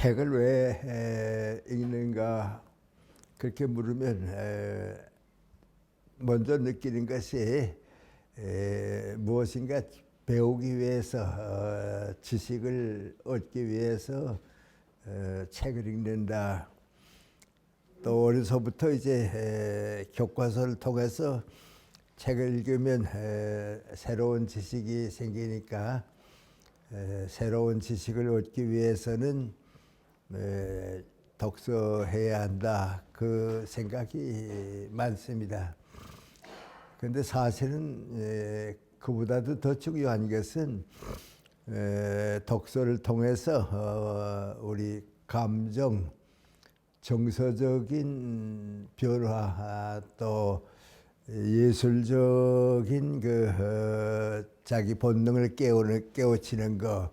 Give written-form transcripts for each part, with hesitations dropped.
책을 왜 읽는가 그렇게 물으면 먼저 느끼는 것이 무엇인가 배우기 위해서 지식을 얻기 위해서 책을 읽는다. 또 어려서부터 이제 교과서를 통해서 책을 읽으면 새로운 지식이 생기니까 새로운 지식을 얻기 위해서는 독서해야 한다. 그 생각이 많습니다. 그런데 사실은 그보다도 더 중요한 것은 독서를 통해서 우리 감정, 정서적인 변화 또 예술적인 자기 본능을 깨우치는 거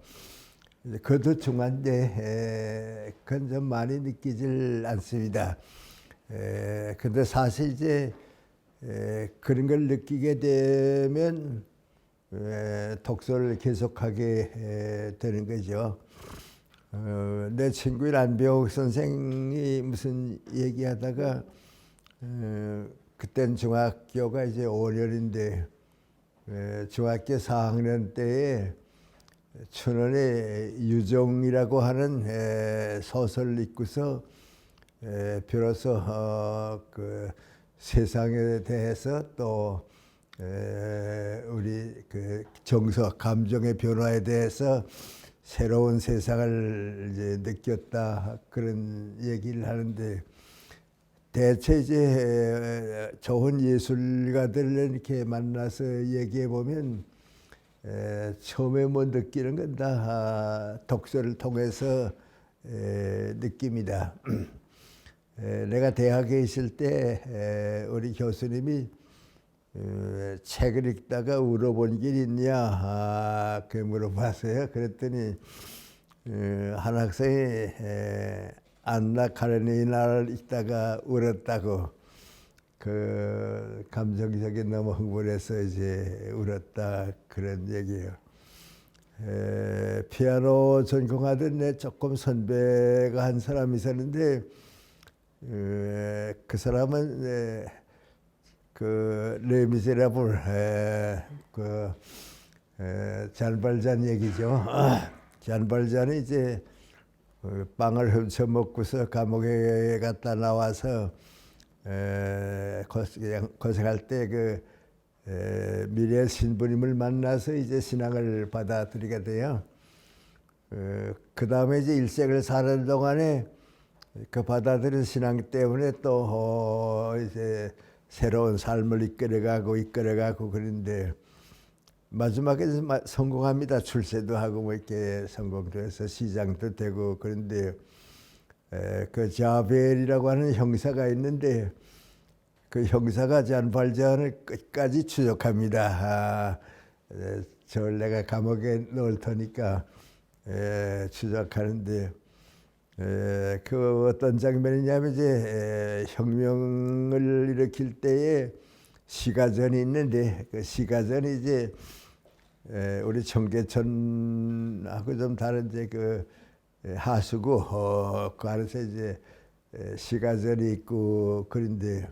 그것도 중요한데 그건 좀 많이 느끼질 않습니다. 근데 사실 이제 그런 걸 느끼게 되면 독서를 계속하게 되는 거죠. 내 친구인 안병옥 선생이 무슨 얘기하다가 그땐 중학교가 이제 5년인데 중학교 4학년 때에 춘원의 유정이라고 하는 소설을 읽고서 비로소 그 세상에 대해서 또 우리 그 정서, 감정의 변화에 대해서 새로운 세상을 이제 느꼈다 그런 얘기를 하는데 대체 이제 좋은 예술가들을 이렇게 만나서 얘기해 보면 처음에 뭐 느끼는 건 다 독서를 통해서 느낍니다. 내가 대학에 있을 때 우리 교수님이 책을 읽다가 울어본 길 있냐 그 물어봤어요. 그랬더니 한 학생이 안나 카레니나를 읽다가 울었다고 그 감정적인 너무 흥분해서 이제 울었다 그런 얘기예요. 피아노 전공하던 내 조금 선배가 한 사람이 있었는데 그 사람은 그 레미제라블 잔 발잔 얘기죠. 잔 발잔이 이제 빵을 훔쳐 먹고서 감옥에 갔다 나와서 고생할 때 미래 신부님을 만나서 이제 신앙을 받아들이게 돼요. 그 다음에 이제 일생을 사는 동안에 그 받아들인 신앙 때문에 또 이제 새로운 삶을 이끌어가고 그런데 마지막에 성공합니다. 출세도 하고 뭐 이렇게 성공돼서 시장도 되고 그런데 그 자벨이라고 하는 형사가 있는데 그 형사가 잔 발잔을 끝까지 추적합니다. 저를 내가 감옥에 넣을 테니까 추적하는데 그 어떤 장면이냐면 이제 혁명을 일으킬 때에 시가전이 있는데 그 시가전이 이제 우리 청계천하고 좀 다른 이제 그 하수구 그 안에서 이제 시가전이 있고 그런데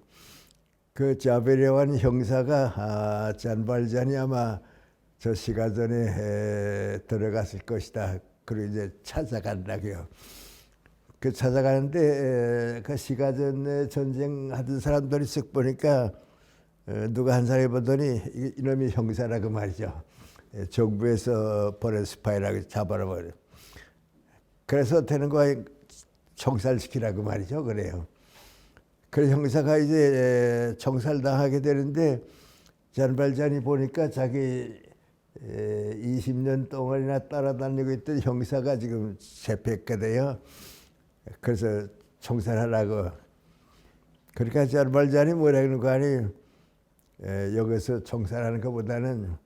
그 자베레완 형사가 잔 발잔이 아마 저 시가전에 들어갔을 것이다. 그리고 이제 찾아간다고요. 그 찾아가는데 그 시가전에 전쟁하던 사람들이 쓱 보니까 누가 한 사람이 보더니 이놈이 형사라고 말이죠. 정부에서 보낸 스파이라고 잡아버려. 그래서 되는 거야 총살시키라고 말이죠. 그래요. 그래서 형사가 이제 총살당하게 되는데 잔 발잔이 보니까 자기 20년 동안이나 따라다니고 있던 형사가 지금 잡혔거든요. 그래서 총살하라고. 그러니까 잔 발잔이 뭐라는 거 아니에요. 여기서 총살하는 것보다는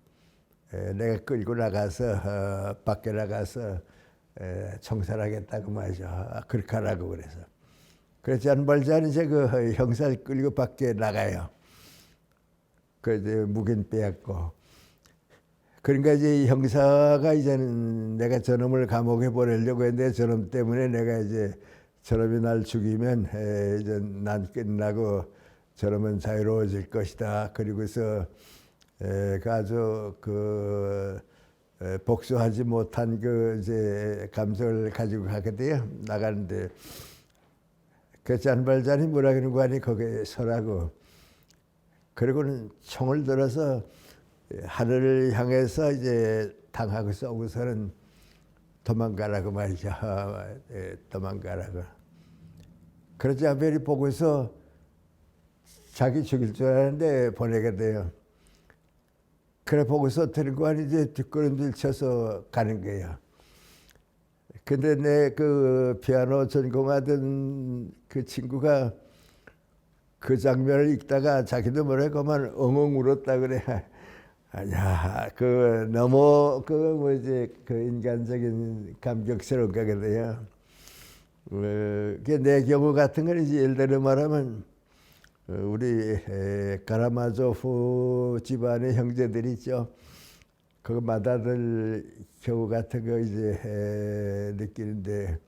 내가 끌고 나가서 밖에 나가서 총살하겠다고 말이죠. 그렇게 하라고 그래서. 그래서 잔 발잔이 이제 그 형사를 끌고 밖에 나가요. 그 무기는 빼앗고. 그러니까 이제 이 형사가 이제는 내가 저놈을 감옥에 보내려고 했는데 저놈 때문에 내가 이제 저놈이 날 죽이면 이제 난 끝나고 저놈은 자유로워질 것이다. 그리고서 그 아주 그 복수하지 못한 그 이제 감정을 가지고 가거든요. 나가는데 그 잔발잔이 뭐라 그러는 거 아니 거기에 서라고. 그리고는 총을 들어서 하늘을 향해서 이제 당하고 쏘고서는 도망가라고 말이죠. 도망가라고. 그러자 아벨이 보고서 자기 죽일 줄 알았는데 보내게 돼요. 그래 보고서 들고 이제 뒷걸음질 쳐서 가는 거예요. 근데 내 그 피아노 전공하던 그 친구가 그 장면을 읽다가 자기도 모르고만 엉엉 울었다 그래. 아니야, 그 너무 그 뭐지 그 인간적인 감격스러운 거거든요. 내 경우 같은 건 이제 예를 들어 말하면 우리 카라마조프 집안의 형제들이 있죠. 그 맏아들 경우 같은 거 이제 느끼는데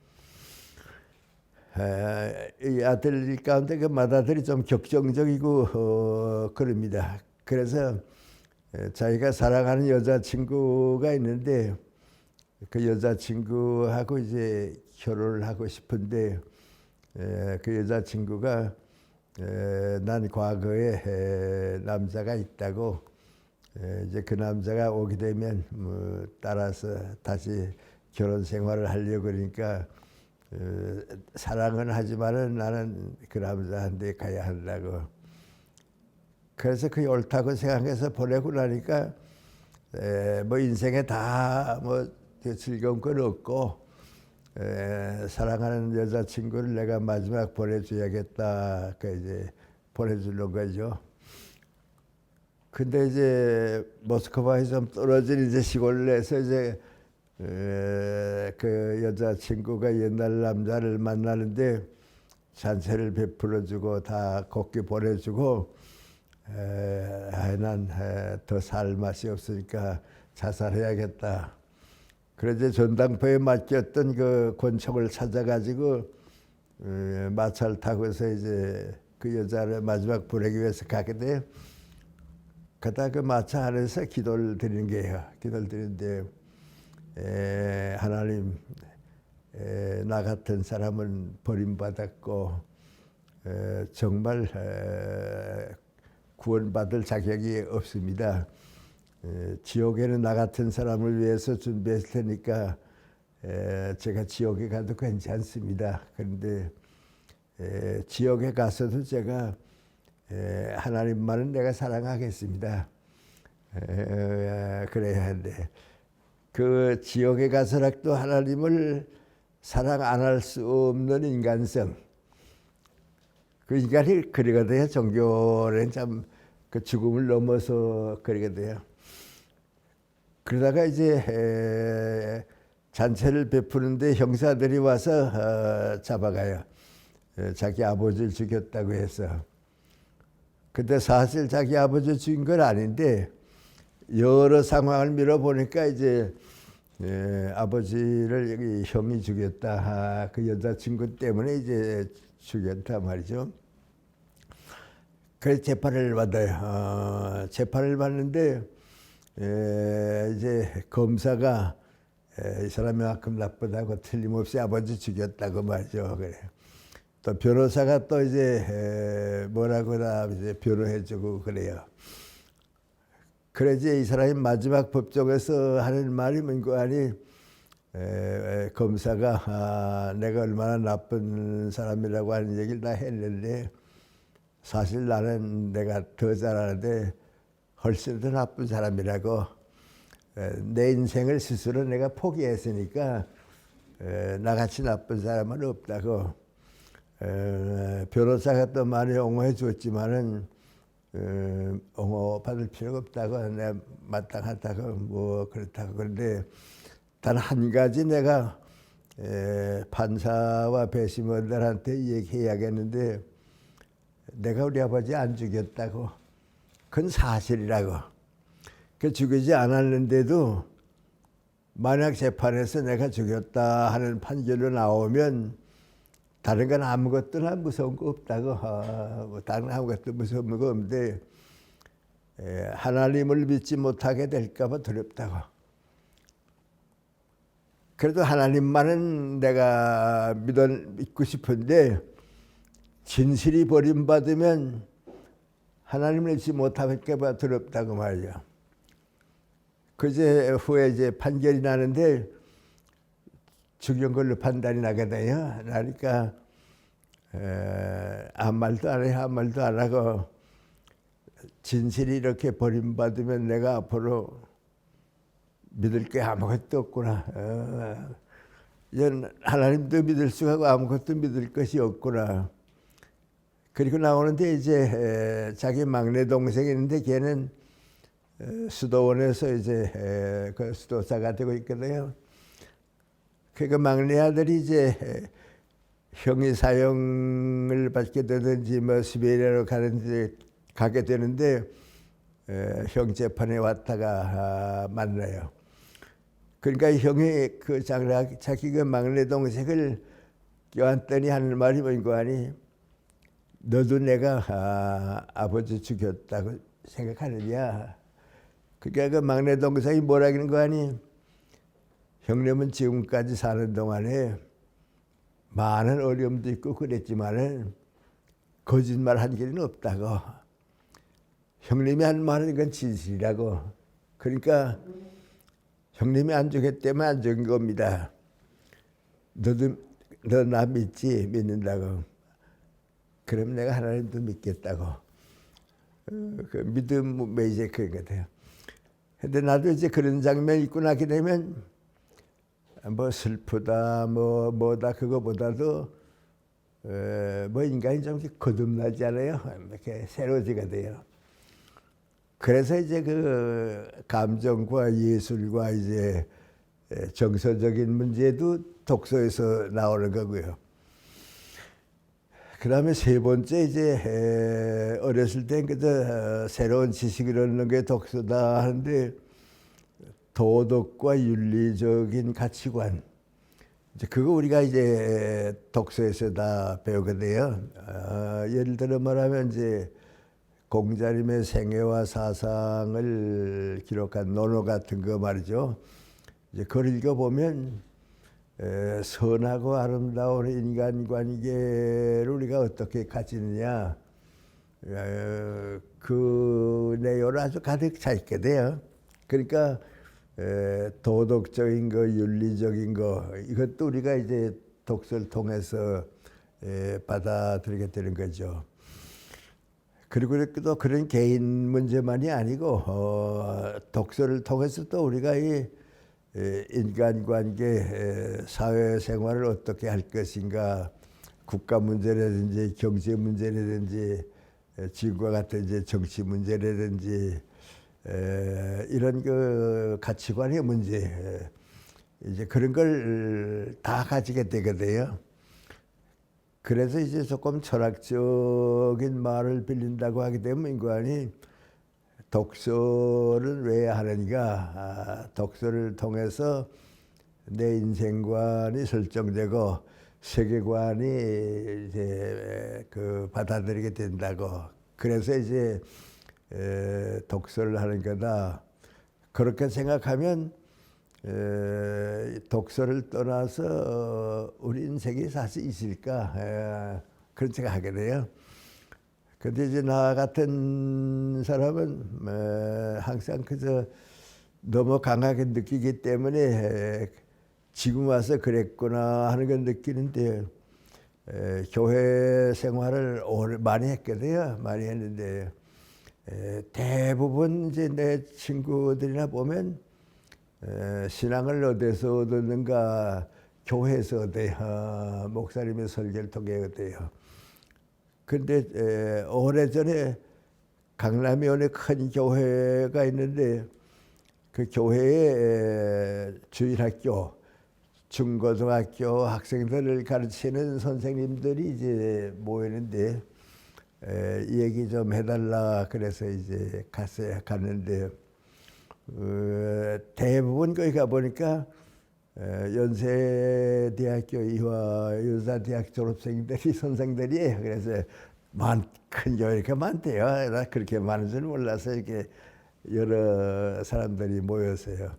이 아들 가운데 그 맏아들이 좀 격정적이고 그럽니다. 그래서 자기가 사랑하는 여자친구가 있는데 그 여자친구하고 이제 결혼을 하고 싶은데 그 여자친구가 난 과거에 남자가 있다고 이제 그 남자가 오게 되면 뭐 따라서 다시 결혼 생활을 하려고 그러니까 사랑은 하지만은 나는 그 남자한테 가야 한다고. 그래서 그게 옳다고 생각해서 보내고 나니까 뭐 인생에 다 뭐 즐거운 건 없고 사랑하는 여자친구를 내가 마지막 보내줘야겠다. 그 이제 보내주는 거죠. 근데 이제 모스크바에 좀 떨어진 이제 시골에서 이제 그 여자친구가 옛날 남자를 만나는데 잔세를 베풀어주고 다 곱게 보내주고 난 더 살 맛이 없으니까 자살해야겠다. 그래서 전당포에 맡겼던 그 권총을 찾아가지고 마차를 타고서 이제 그 여자를 마지막 보내기 위해서 가게 돼요. 그러다 그 마차 안에서 기도를 드리는 거예요. 기도를 드리는데 하나님 나 같은 사람은 버림받았고 정말 구원받을 자격이 없습니다. 지옥에는 나 같은 사람을 위해서 준비했을 테니까 제가 지옥에 가도 괜찮습니다. 그런데 지옥에 가서도 제가 하나님만은 내가 사랑하겠습니다. 그래야 하는데 그 지옥에 가서라도 하나님을 사랑 안 할 수 없는 인간성. 그 인간이 그러거든요. 종교는 참 그 죽음을 넘어서 그러거든요. 그러다가 이제 잔치를 베푸는데 형사들이 와서 잡아가요. 자기 아버지를 죽였다고 해서. 근데 사실 자기 아버지 죽인 건 아닌데 여러 상황을 밀어보니까 이제 아버지를 여기 형이 죽였다. 그 여자친구 때문에 이제 죽였다 말이죠. 그래서 재판을 받아요. 재판을 받는데 이제 검사가 이 사람이 만큼 나쁘다고 틀림없이 아버지 죽였다고 말이죠. 그래. 또 변호사가 또 이제 뭐라고나 이제 변호해주고 그래요. 그래서 이 사람이 마지막 법정에서 하는 말이 뭔가 아니 검사가 내가 얼마나 나쁜 사람이라고 하는 얘기를 다 했는데 사실 나는 내가 더 잘하는데 훨씬 더 나쁜 사람이라고 내 인생을 스스로 내가 포기했으니까 나같이 나쁜 사람은 없다고 변호사가 또 많이 옹호해 줬지만은 옹호 받을 필요가 없다고 내가 마땅하다고 뭐 그렇다고 그런데 단 한 가지 내가 판사와 배심원들한테 얘기해야겠는데 내가 우리 아버지 안 죽였다고 그건 사실이라고 그 죽이지 않았는데도 만약 재판에서 내가 죽였다 하는 판결로 나오면 다른 건 아무것도 무서운 거 없다고. 뭐 다른 아무것도 무서운 거 없는데 하나님을 믿지 못하게 될까 봐 두렵다고. 그래도 하나님만은 내가 믿고 싶은데 진실이 버림받으면 하나님을 믿지 못할까 봐 두렵다고 말이야. 그제 후에 이제 판결이 나는데 죽인 걸로 판단이 나게 돼요. 나니까 아무 말도 안 해, 아무 말도 안 하고 진실이 이렇게 버림받으면 내가 앞으로 믿을 게 아무것도 없구나. 이제 하나님도 믿을 수가 없고 아무것도 믿을 것이 없구나. 그리고 나오는데 이제 자기 막내 동생이 있는데 걔는 수도원에서 이제 그 수도사가 되고 있거든요. 그 막내 아들이 이제 형이 사형을 받게 되든지 뭐 시베리아로 가게 되는데 형 재판에 왔다가 만나요. 그러니까 형이 그 자기 그 막내 동생을 껴안더니 하는 말이 뭔가 하니 너도 내가 아버지 죽였다고 생각하느냐. 그러니까 그 막내 동생이 뭐라는 거 아니 형님은 지금까지 사는 동안에 많은 어려움도 있고 그랬지만은 거짓말 한 길은 없다고. 형님이 한 말은 이건 진실이라고. 그러니까 형님이 안 죽였다면 안 죽인 겁니다. 너도 너 나 믿지? 믿는다고. 그럼 내가 하나님도 믿겠다고. 그 믿음 이제 그런 것 같아요. 근데 나도 이제 그런 장면 있고 나게 되면 뭐 슬프다 뭐다 그거보다도 뭐 인간이 좀 거듭나지 않아요? 이렇게 새로워지게 돼요. 그래서 이제 그 감정과 예술과 이제 정서적인 문제도 독서에서 나오는 거고요. 그 다음에 세 번째 이제 어렸을 땐 그저 새로운 지식을 얻는 게 독서다 하는데 도덕과 윤리적인 가치관 이제 그거 우리가 이제 독서에서 다 배우게 돼요. 예를 들어 말하면 이제 공자님의 생애와 사상을 기록한 논어 같은 거 말이죠. 이제 그걸 읽어보면 선하고 아름다운 인간관계를 우리가 어떻게 가지느냐 그 내용을 아주 가득 차 있게 돼요. 그러니까 도덕적인 거, 윤리적인 거 이것도 우리가 이제 독서를 통해서 받아들이게 되는 거죠. 그리고 또 그런 개인 문제만이 아니고 독서를 통해서 또 우리가 이 인간관계, 사회생활을 어떻게 할 것인가, 국가 문제라든지 경제 문제라든지 지금과 같은 이제 정치 문제라든지 이런 그 가치관의 문제 이제 그런 걸 다 가지게 되거든요. 그래서 이제 조금 철학적인 말을 빌린다고 하게 되면 인간이 독서를 왜 하는가? 독서를 통해서 내 인생관이 설정되고 세계관이 이제 그 받아들이게 된다고. 그래서 이제 독서를 하는 거다. 그렇게 생각하면 독서를 떠나서 우리 인생이 사실 있을까? 그런 생각하게 돼요. 근데 이제 나 같은 사람은 항상 그저 너무 강하게 느끼기 때문에 지금 와서 그랬구나 하는 걸 느끼는데 교회 생활을 많이 했거든요. 많이 했는데 대부분 이제 내 친구들이나 보면 신앙을 어디서 얻었는가 교회에서 얻어요. 목사님의 설교를 통해 얻어요. 근데 오래전에 강남에 어느 큰 교회가 있는데 그 교회에 주일학교, 중고등학교 학생들을 가르치는 선생님들이 이제 모이는데 얘기 좀 해달라 그래서 이제 갔는데 대부분 거기 가보니까 연세대학교 이화여자대학 졸업생들이 선생들이에요. 그래서 큰 교회가 많대요. 나 그렇게 많은 줄 몰라서 이렇게 여러 사람들이 모였어요.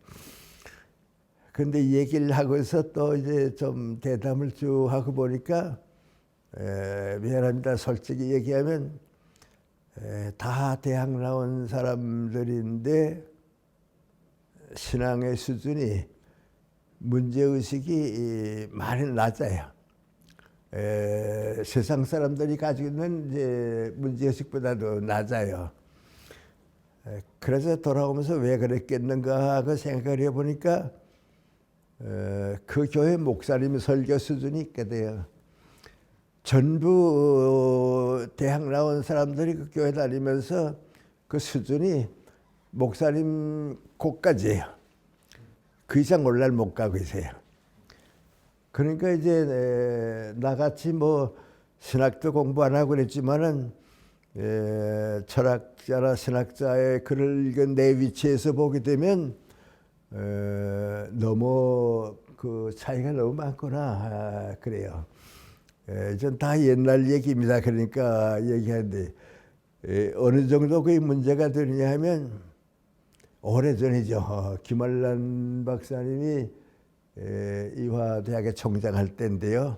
근데 얘기를 하고서 또 이제 좀 대담을 쭉 하고 보니까 미안합니다. 솔직히 얘기하면 다 대학 나온 사람들인데 신앙의 수준이 문제의식이 많이 낮아요. 세상 사람들이 가지고 있는 이제 문제의식보다도 낮아요. 그래서 돌아오면서 왜 그랬겠는가 하고 생각을 해보니까 그 교회 목사님 설교 수준이 있거든요. 전부 대학 나온 사람들이 그 교회 다니면서 그 수준이 목사님 곳까지예요. 그 이상 올라를 못 가고 있어요. 그러니까 이제 나같이 뭐 신학도 공부 안 하고 그랬지만은 철학자나 신학자의 글을 읽은 내 위치에서 보게 되면 너무 그 차이가 너무 많구나 그래요. 전 다 옛날 얘기입니다. 그러니까 얘기하는데 어느 정도 그 문제가 되느냐 하면 오래전이죠. 김환란 박사님이 이화대학에 총장할 때인데요.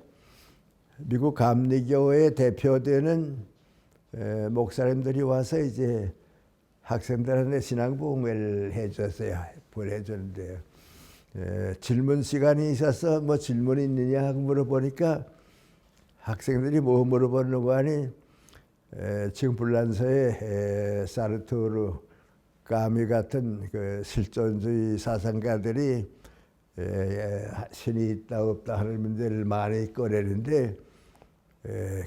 미국 감리교회 대표되는 목사님들이 와서 이제 학생들한테 신앙부흥회를 해줬어요. 보내줬는데요. 질문 시간이 있어서 뭐 질문이 있느냐 하고 물어보니까 학생들이 뭐 물어보는 하니 지금 불란서에 사르투르, 까미 같은 그 실존주의 사상가들이 신이 있다 없다 하는 문제를 많이 꺼내는데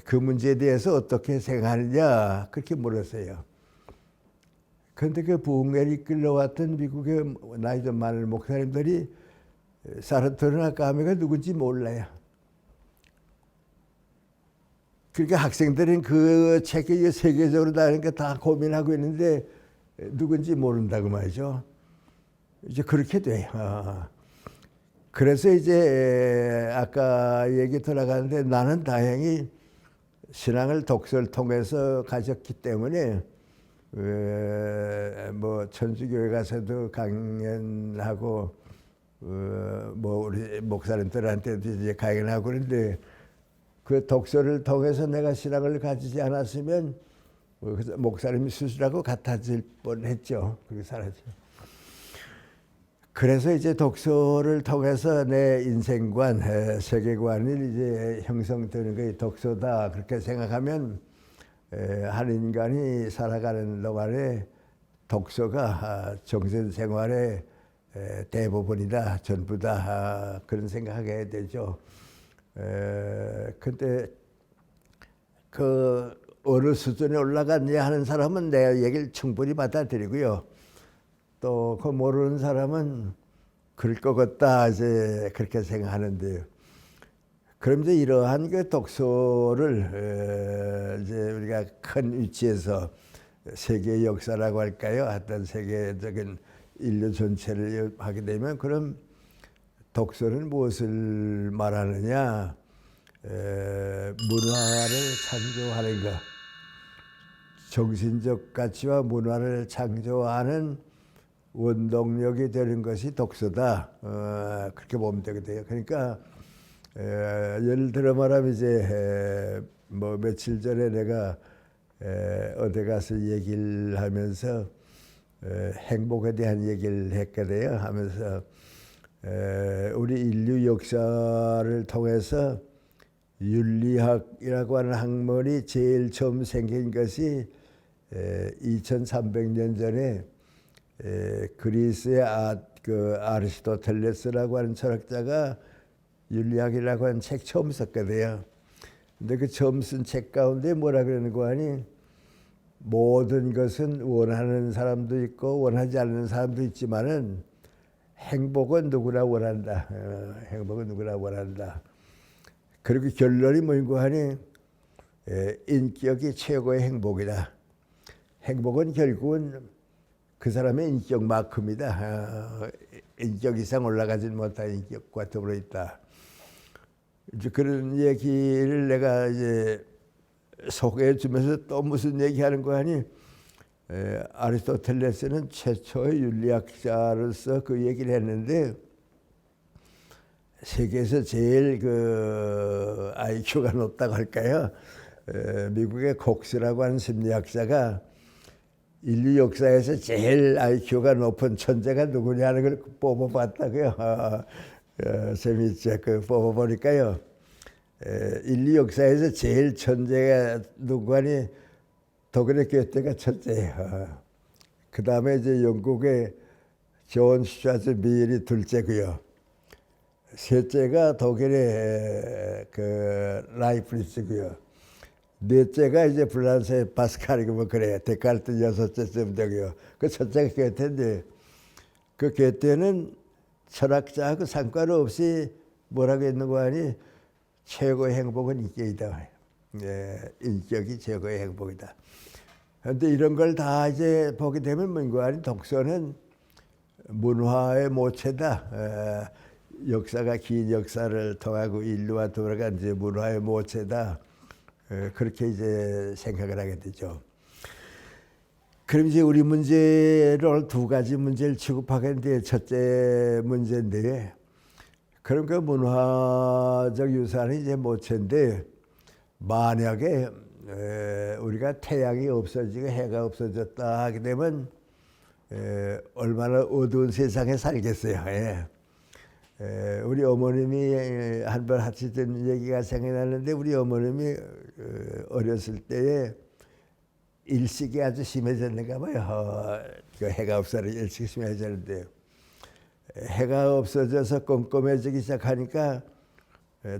그 문제에 대해서 어떻게 생각하느냐 그렇게 물었어요. 그런데 그 부흥회를 이끌러왔던 미국의 나이 좀 많은 목사님들이 사르투르나 까미가 누군지 몰라요. 그러니까 학생들은 그 책이 세계적으로 다니까 다 고민하고 있는데 누군지 모른다고 말이죠. 이제 그렇게 돼요. 그래서 이제 아까 얘기 들어가는데 나는 다행히 신앙을 독서를 통해서 가졌기 때문에 뭐 천주교회 가서도 강연하고 뭐 우리 목사님들한테도 이제 강연하고 그런데 그 독서를 통해서 내가 신앙을 가지지 않았으면 목사님이 수술하고 같아질 뻔했죠. 그렇게 살았죠. 그래서 이제 독서를 통해서 내 인생관, 세계관이 이제 형성되는 게 독서다. 그렇게 생각하면 한 인간이 살아가는 동안에 독서가 정신 생활의 대부분이다, 전부다. 그런 생각하게 되죠. 근데 그 어느 수준에 올라갔냐 하는 사람은 내 얘기를 충분히 받아들이고요. 또 그 모르는 사람은 그럴 것 같다 이제 그렇게 생각하는데요. 그럼 이제 이러한 그 독서를 이제 우리가 큰 위치에서 세계 역사라고 할까요? 어떤 세계적인 인류 전체를 하게 되면 그럼 독서는 무엇을 말하느냐? 문화를 창조하는 것, 정신적 가치와 문화를 창조하는 원동력이 되는 것이 독서다. 그렇게 보면 되거든요. 그러니까 예를 들어 말하면 이제 뭐 며칠 전에 내가 어디 가서 얘기를 하면서 행복에 대한 얘기를 했거든요. 하면서 우리 인류 역사를 통해서 윤리학이라고 하는 학문이 제일 처음 생긴 것이 2300년 전에 그리스의 아리스토텔레스라고 하는 철학자가 윤리학이라고 하는 책 처음 썼거든요. 근데 그 처음 쓴 책 가운데 뭐라 그러는 거 아니? 모든 것은 원하는 사람도 있고 원하지 않는 사람도 있지만은 행복은 누구나 원한다. 행복은 누구나 원한다. 그리고 결론이 뭔고 하니 인격이 최고의 행복이다. 행복은 결국은 그 사람의 인격만큼이다. 인격 이상 올라가지 못한 인격과 더불어 있다. 이제 그런 얘기를 내가 이제 소개해 주면서 또 무슨 얘기하는 거 하니 아리스토텔레스는 최초의 윤리학자로서 그 얘기를 했는데 세계에서 제일 그 IQ가 높다고 할까요? 미국의 콕스라고 하는 심리학자가 인류 역사에서 제일 IQ가 높은 천재가 누구냐는 걸 뽑아봤다고요. 재미있죠. 그 뽑아보니까요. 인류 역사에서 제일 천재가 누구니 독일의 괴테가 첫째예요. 그 다음에 이제 영국의 존 스튜어트 밀이 둘째고요. 셋째가 독일의 그 라이프니츠고요. 넷째가 이제 프랑스의 파스칼이고 뭐 그래요. 데카르트 여섯째쯤 되고요. 그 첫째가 괴테인데 그 괴테는 철학자하고 상관없이 뭐라고 했는 거 아니? 최고의 행복은 인격이다. 인격이 최고의 행복이다. 그런데 이런 걸 다 이제 보게 되면 뭔고 아니? 독서는 문화의 모체다. 역사가 긴 역사를 통하고 인류와 돌아간 이제 문화의 모체다. 그렇게 이제 생각을 하게 되죠. 그럼 이제 우리 문제를 두 가지 문제를 취급하겠는데 첫째 문제인데 그럼 그 문화적 유산이 이제 모체인데 만약에 우리가 태양이 없어지고 해가 없어졌다 하게 되면 얼마나 어두운 세상에 살겠어요. 우리 어머님이 한 번 하시던 얘기가 생각나는데 우리 어머님이 어렸을 때에 일식이 아주 심해졌는가 봐요. 그 해가 없어서 일식이 심해졌는데 해가 없어져서 껌껌해지기 시작하니까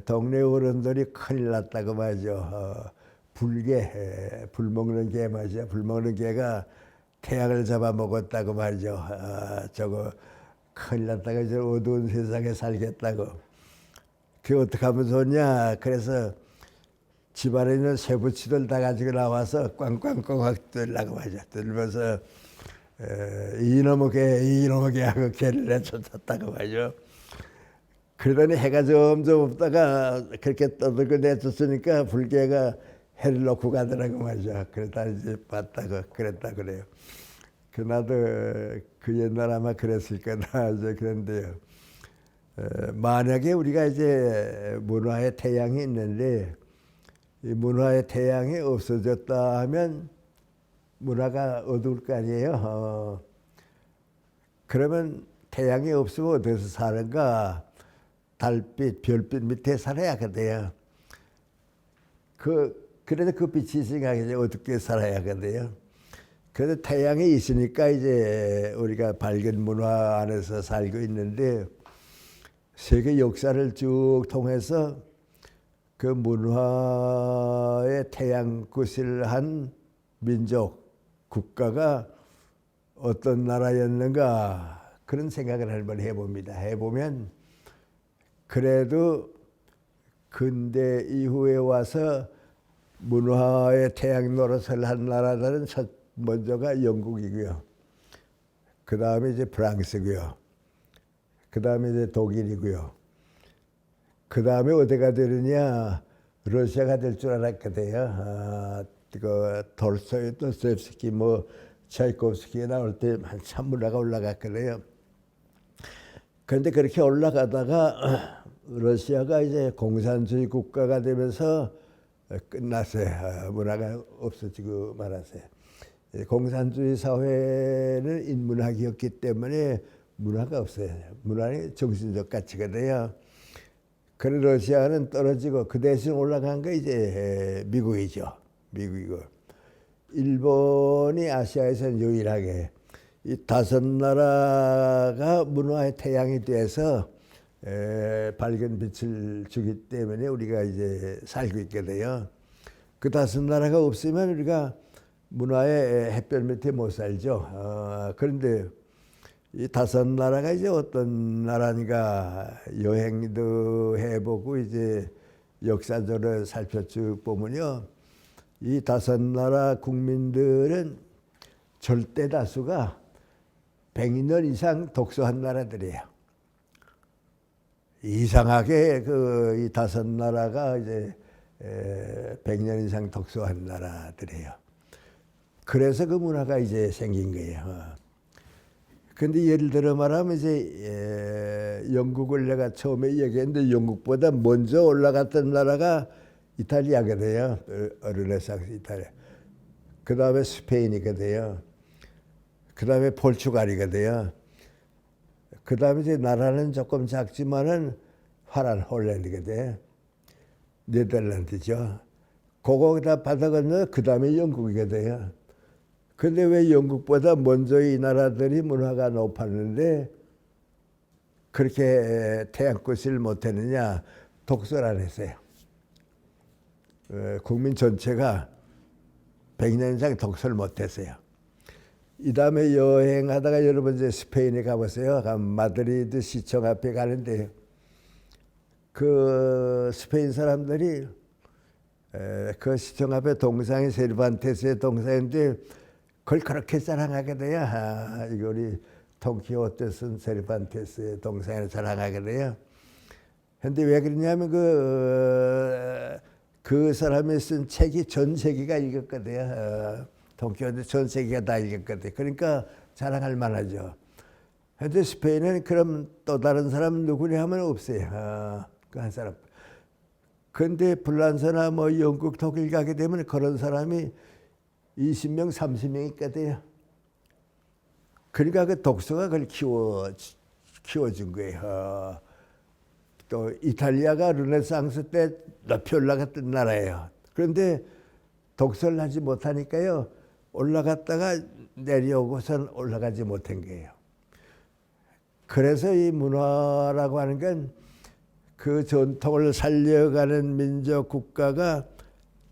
동네 어른들이 큰일 났다고 말이죠. 불개, 불 먹는 개 말이죠. 불 먹는 개가 태양을 잡아먹었다고 말이죠. 저거 큰일 났다가 이제 어두운 세상에 살겠다고. 그게 어떻게 하면 좋냐. 그래서 집안에 있는 쇠붙이들 다 가지고 나와서 꽝꽝꽝 들라고 하죠. 들면서 이놈의 개 하고 개를 내쫓았다고 하죠. 그러더니 해가 점점 없다가 그렇게 떠들고 내쫓으니까 불개가 해를 놓고 가더라고 말이죠. 그러다 이제 봤다고 그랬다 그래요. 나도 그 옛날 아마 그랬을 거다 이제 그런데요. 만약에 우리가 이제 문화의 태양이 있는데 이 문화의 태양이 없어졌다 하면 문화가 어두울 거 아니에요. 그러면 태양이 없으면 어디서 사는가? 달빛, 별빛 밑에 살아야 하거든요. 그래도 그 빛이 있으니까 이제 어둡게 살아야 하거든요. 그래도 태양이 있으니까 이제 우리가 밝은 문화 안에서 살고 있는데 세계 역사를 쭉 통해서 그 문화의 태양굿을 한 민족, 국가가 어떤 나라였는가 그런 생각을 한번 해봅니다. 해보면 그래도 근대 이후에 와서 문화의 태양 노릇을 한 나라들은 첫 먼저가 영국이고요. 그 다음에 이제 프랑스고요. 그 다음에 이제 독일이고요. 그 다음에 어디가 되느냐? 러시아가 될 줄 알았거든요. 그 톨스토이, 도스토옙스키, 뭐 차이콥스키 나올 때 한참 문화가 올라갔거든요. 그런데 그렇게 올라가다가 러시아가 이제 공산주의 국가가 되면서 끝났어요. 문화가 없어지고 말았어요. 공산주의 사회는 인문학이었기 때문에 문화가 없어요. 문화는 정신적 가치거든요. 그런 러시아는 떨어지고 그 대신 올라간 게 이제 미국이죠. 미국이고 일본이 아시아에서는 유일하게 이 다섯 나라가 문화의 태양이 돼서 밝은 빛을 주기 때문에 우리가 이제 살고 있거든요. 그 다섯 나라가 없으면 우리가 문화의 햇볕 밑에 못 살죠. 그런데 이 다섯 나라가 이제 어떤 나라인가 여행도 해보고 이제 역사적으로 살펴쭉 보면요. 이 다섯 나라 국민들은 절대 다수가 100년 이상 독서한 나라들이에요. 이상하게 이 5나라가 이제 100년 이상 독서한 나라들이에요. 그래서 그 문화가 이제 생긴 거예요. 근데 예를 들어 말하면 이제 영국을 내가 처음에 얘기했는데 영국보다 먼저 올라갔던 나라가 이탈리아거든요. 르네상스 이탈리아. 그 다음에 스페인이거든요. 그 다음에 포르투갈이거든요. 그 다음에 이제 나라는 조금 작지만은 화란 홀란드거든요. 네덜란드죠. 그거 다 받아 건너 그 다음에 영국이거든요. 근데 왜 영국보다 먼저 이 나라들이 문화가 높았는데 그렇게 태양꽃을 못했느냐? 독서를 안 했어요. 국민 전체가 100년 이상 독서를 못했어요. 이 다음에 여행하다가 여러분 이제 스페인에 가보세요. 마드리드 시청 앞에 가는데 그 스페인 사람들이 그 시청 앞에 동상이 세르반테스의 동상인데 그걸 그렇게 자랑하게 돼요. 이거 우리 돈키호테 쓴 세르반테스의 동상을 자랑하게 돼요. 근데 왜 그러냐면 그 사람이 쓴 책이 전 세계가 읽었거든요. 돈키호테 전 세계가 다 읽었거든요. 그러니까 자랑할 만하죠. 근데 스페인은 그럼 또 다른 사람 누구냐 하면 없어요. 그 한 사람. 근데 불란서나 뭐 영국, 독일 가게 되면 그런 사람이 20명, 30명 있거든요. 그러니까 그 독서가 그걸 키워준 거예요. 또 이탈리아가 르네상스 때 높이 올라갔던 나라예요. 그런데 독서를 하지 못하니까요. 올라갔다가 내려오고선 올라가지 못한 거예요. 그래서 이 문화라고 하는 건 그 전통을 살려가는 민족 국가가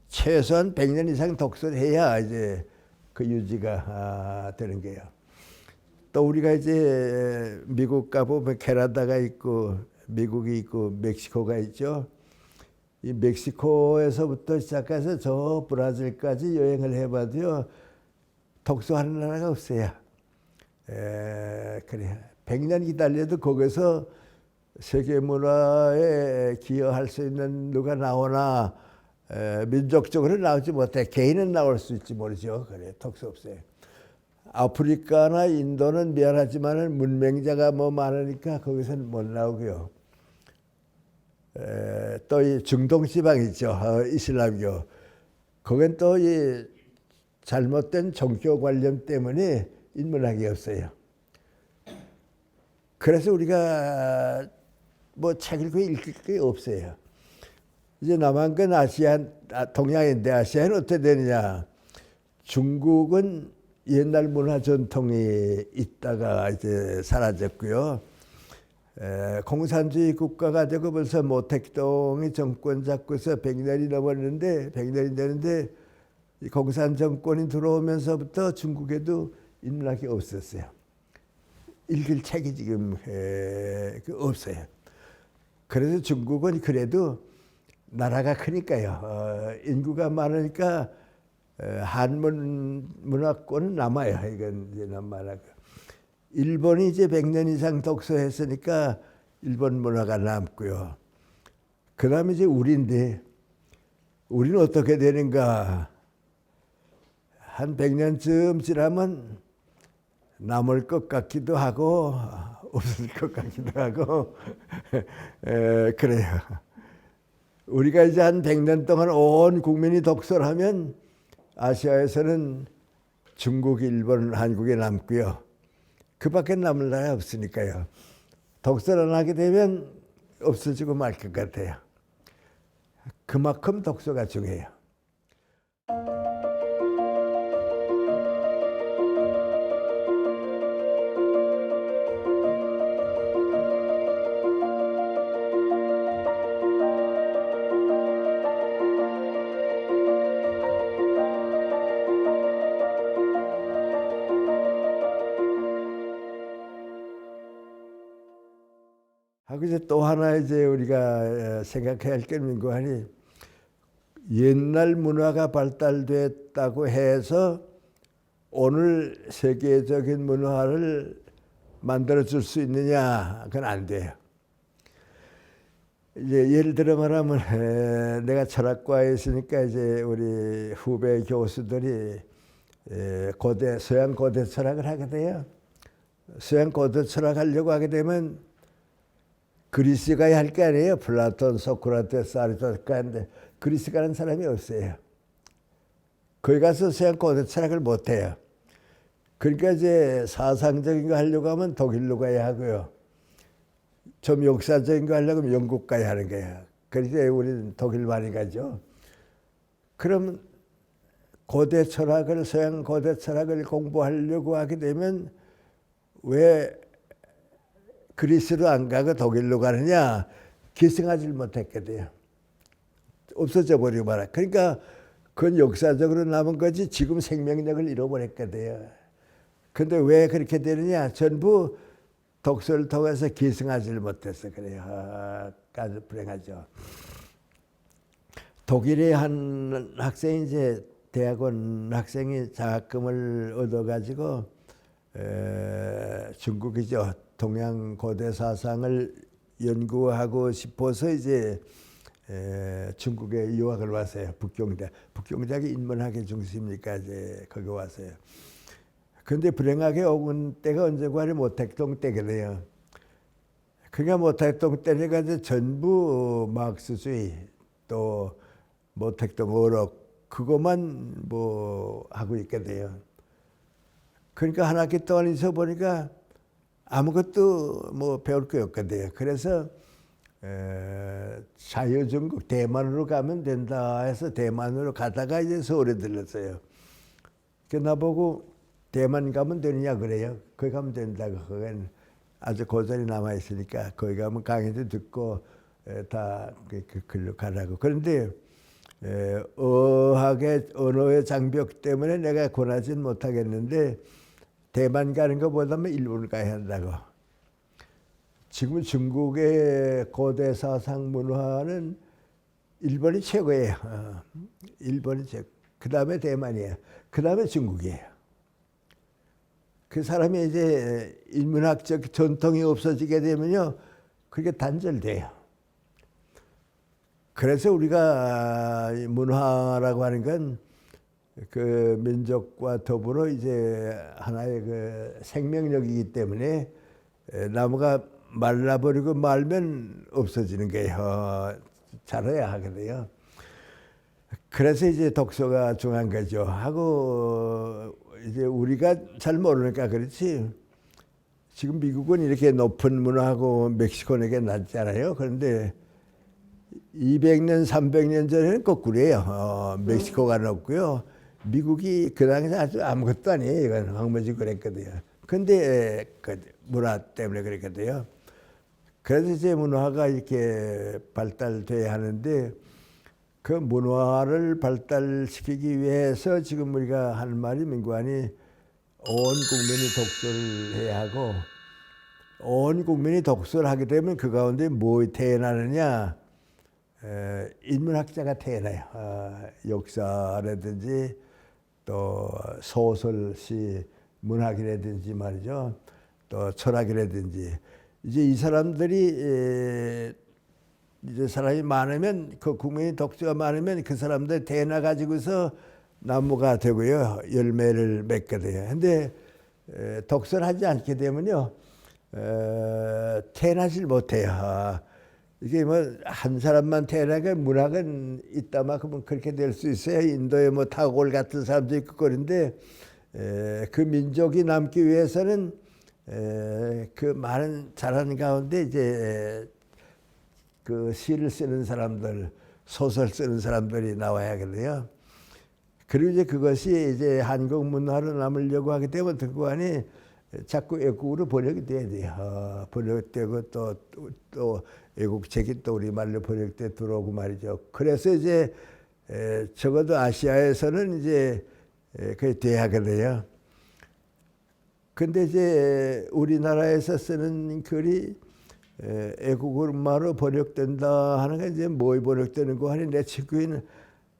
최소한 100년 이상 독서를 해야 이제 그 유지가 되는 거예요. 또 우리가 이제 미국 가보면 캐나다가 있고 미국이 있고 멕시코가 있죠. 이 멕시코에서부터 시작해서 저 브라질까지 여행을 해봐도요. 독서하는 나라가 없어요. 그래. 100년 기다려도 거기서 세계 문화에 기여할 수 있는 누가 나오나 민족적으로 나오지 못해. 개인은 나올 수 있지 모르죠. 그래, 독서 없어요. 아프리카나 인도는 미안하지만은 문맹자가 뭐 많으니까 거기서는 못 나오고요. 또 이 중동 지방 있죠. 이슬람교. 거긴 또 이 잘못된 종교 관념 때문에 인문학이 없어요. 그래서 우리가 뭐 책을 거의 읽을 게 없어요. 이제 남한건 동양인데 아시아는 어떻게 되느냐. 중국은 옛날 문화 전통이 있다가 이제 사라졌고요. 공산주의 국가가 되고 벌써 모택동이 정권 잡고서 100년이 넘었는데 100년이 되는데 공산 정권이 들어오면서부터 중국에도 인문학이 없었어요. 읽을 책이 지금 없어요. 그래서 중국은 그래도 나라가 크니까요. 인구가 많으니까 한문 문화권은 남아요. 이건 이제 남아라. 일본이 이제 100년 이상 독서했으니까 일본 문화가 남고요. 그 다음에 이제 우리인데 우리는 어떻게 되는가. 한 100년쯤 지나면 남을 것 같기도 하고 없을 것 같기도 하고 그래요. 우리가 이제 한 100년 동안 온 국민이 독서를 하면 아시아에서는 중국, 일본, 한국에 남고요. 그 밖에 남을 나라 없으니까요. 독서를 안 하게 되면 없어지고 말 것 같아요. 그만큼 독서가 중요해요. 하고 이제 또 하나 이제 우리가 생각해야 할 게 있는 거 아니 옛날 문화가 발달됐다고 해서 오늘 세계적인 문화를 만들어 줄 수 있느냐? 그건 안 돼요. 이제 예를 들어 말하면 내가 철학과에 있으니까 이제 우리 후배 교수들이 고대 서양 고대 철학을 하게 돼요. 서양 고대 철학 하려고 하게 되면 그리스 가야 할 거 아니에요. 플라톤, 소크라테스, 아리스토텔 하는데 그리스 가는 사람이 없어요. 거기 가서 서양 고대 철학을 못 해요. 그러니까 이제 사상적인 거 하려고 하면 독일로 가야 하고요. 좀 역사적인 거 하려고 하면 영국 가야 하는 거예요. 그래서 우리는 독일 많이 가죠. 그럼 고대 철학을 서양 고대 철학을 공부하려고 하게 되면 왜 그리스로 안 가고 독일로 가느냐? 기승하지 못했게 돼요. 없어져 버리고 말아. 그러니까 그건 역사적으로 남은 거지 지금 생명력을 잃어버렸게 돼요. 근데 왜 그렇게 되느냐? 전부 독서를 통해서 기승하지를 못해서 그래요. 아주 불행하죠. 독일의 한 학생이 이제 대학원 학생이 장학금을 얻어가지고 중국이죠. 동양 고대 사상을 연구하고 싶어서 이제 중국에 유학을 왔어요. 북경대학이 인문학의 중심이니까 이제 거기 왔어요. 근데 불행하게 온 때가 언제고 하니 모택동 때거든요. 그러니까 모택동 때니까 이제 전부 마르크스주의 또 모택동 어록 그것만 뭐 하고 있게 돼요. 그러니까 한 학기 동안 있어 보니까 아무것도 뭐 배울 게 없거든요. 그래서 자유중국 대만으로 가면 된다 해서 대만으로 가다가 이제 서울에 들렀어요. 그 나보고 대만 가면 되느냐 그래요. 거기 가면 된다고. 거기는 아주 고전이 남아 있으니까 거기 가면 강의도 듣고 다 글로 가라고. 그런데 어학의 언어의 장벽 때문에 내가 권하지는 못하겠는데 대만 가는 것보다는 일본을 가야 한다고. 지금 중국의 고대 사상 문화는 일본이 최고예요. 일본이 최고. 그 다음에 대만이에요. 그 다음에 중국이에요. 그 사람이 이제 인문학적 전통이 없어지게 되면요, 그게 단절돼요. 그래서 우리가 문화라고 하는 건 그 민족과 더불어 이제 하나의 그 생명력이기 때문에 나무가 말라버리고 말면 없어지는 거예요. 자라야 하거든요. 그래서 이제 독서가 중요한 거죠. 하고 이제 우리가 잘 모르니까 그렇지. 지금 미국은 이렇게 높은 문화하고 멕시코는 낮잖아요. 그런데 200년, 300년 전에는 거꾸로예요. 멕시코가 높고요. 미국이 그 당시에 아주 아무것도 아니에요. 이건 황무지 그랬거든요. 근데 그 문화 때문에 그랬거든요. 그래서 이제 문화가 이렇게 발달돼야 하는데 그 문화를 발달시키기 위해서 지금 우리가 하는 말이 민관이 온 국민이 독서를 해야 하고 온 국민이 독서를 하게 되면 그 가운데 뭐 태어나느냐? 인문학자가 태어나요. 역사라든지 또 소설, 시, 문학이라든지 말이죠. 또 철학이라든지 이제 이 사람들이 이제 사람이 많으면 그 국민이 독서가 많으면 그 사람들 태어나 가지고서 나무가 되고요. 열매를 맺게 돼요. 근데 독서를 하지 않게 되면요. 태어나질 못해요. 이게 뭐 한 사람만 태어나게 문학은 있다만큼은 그렇게 될 수 있어요. 인도에 뭐 타골 같은 사람도 있고 그런데 그 민족이 남기 위해서는 그 많은 잘하는 가운데 이제 그 시를 쓰는 사람들, 소설 쓰는 사람들이 나와야 하거든요. 그리고 이제 그것이 이제 한국 문화로 남으려고 하게 되면 듣고하니 자꾸 외국으로 번역이 돼야 돼요. 번역되고 또 외국 책이 또 우리말로 번역돼 들어오고 말이죠. 그래서 이제 적어도 아시아에서는 이제 그게 돼야 하거든요. 근데 이제 우리나라에서 쓰는 글이 외국어로 번역된다 하는 게 이제 뭐 번역되는 거 하니 내 친구인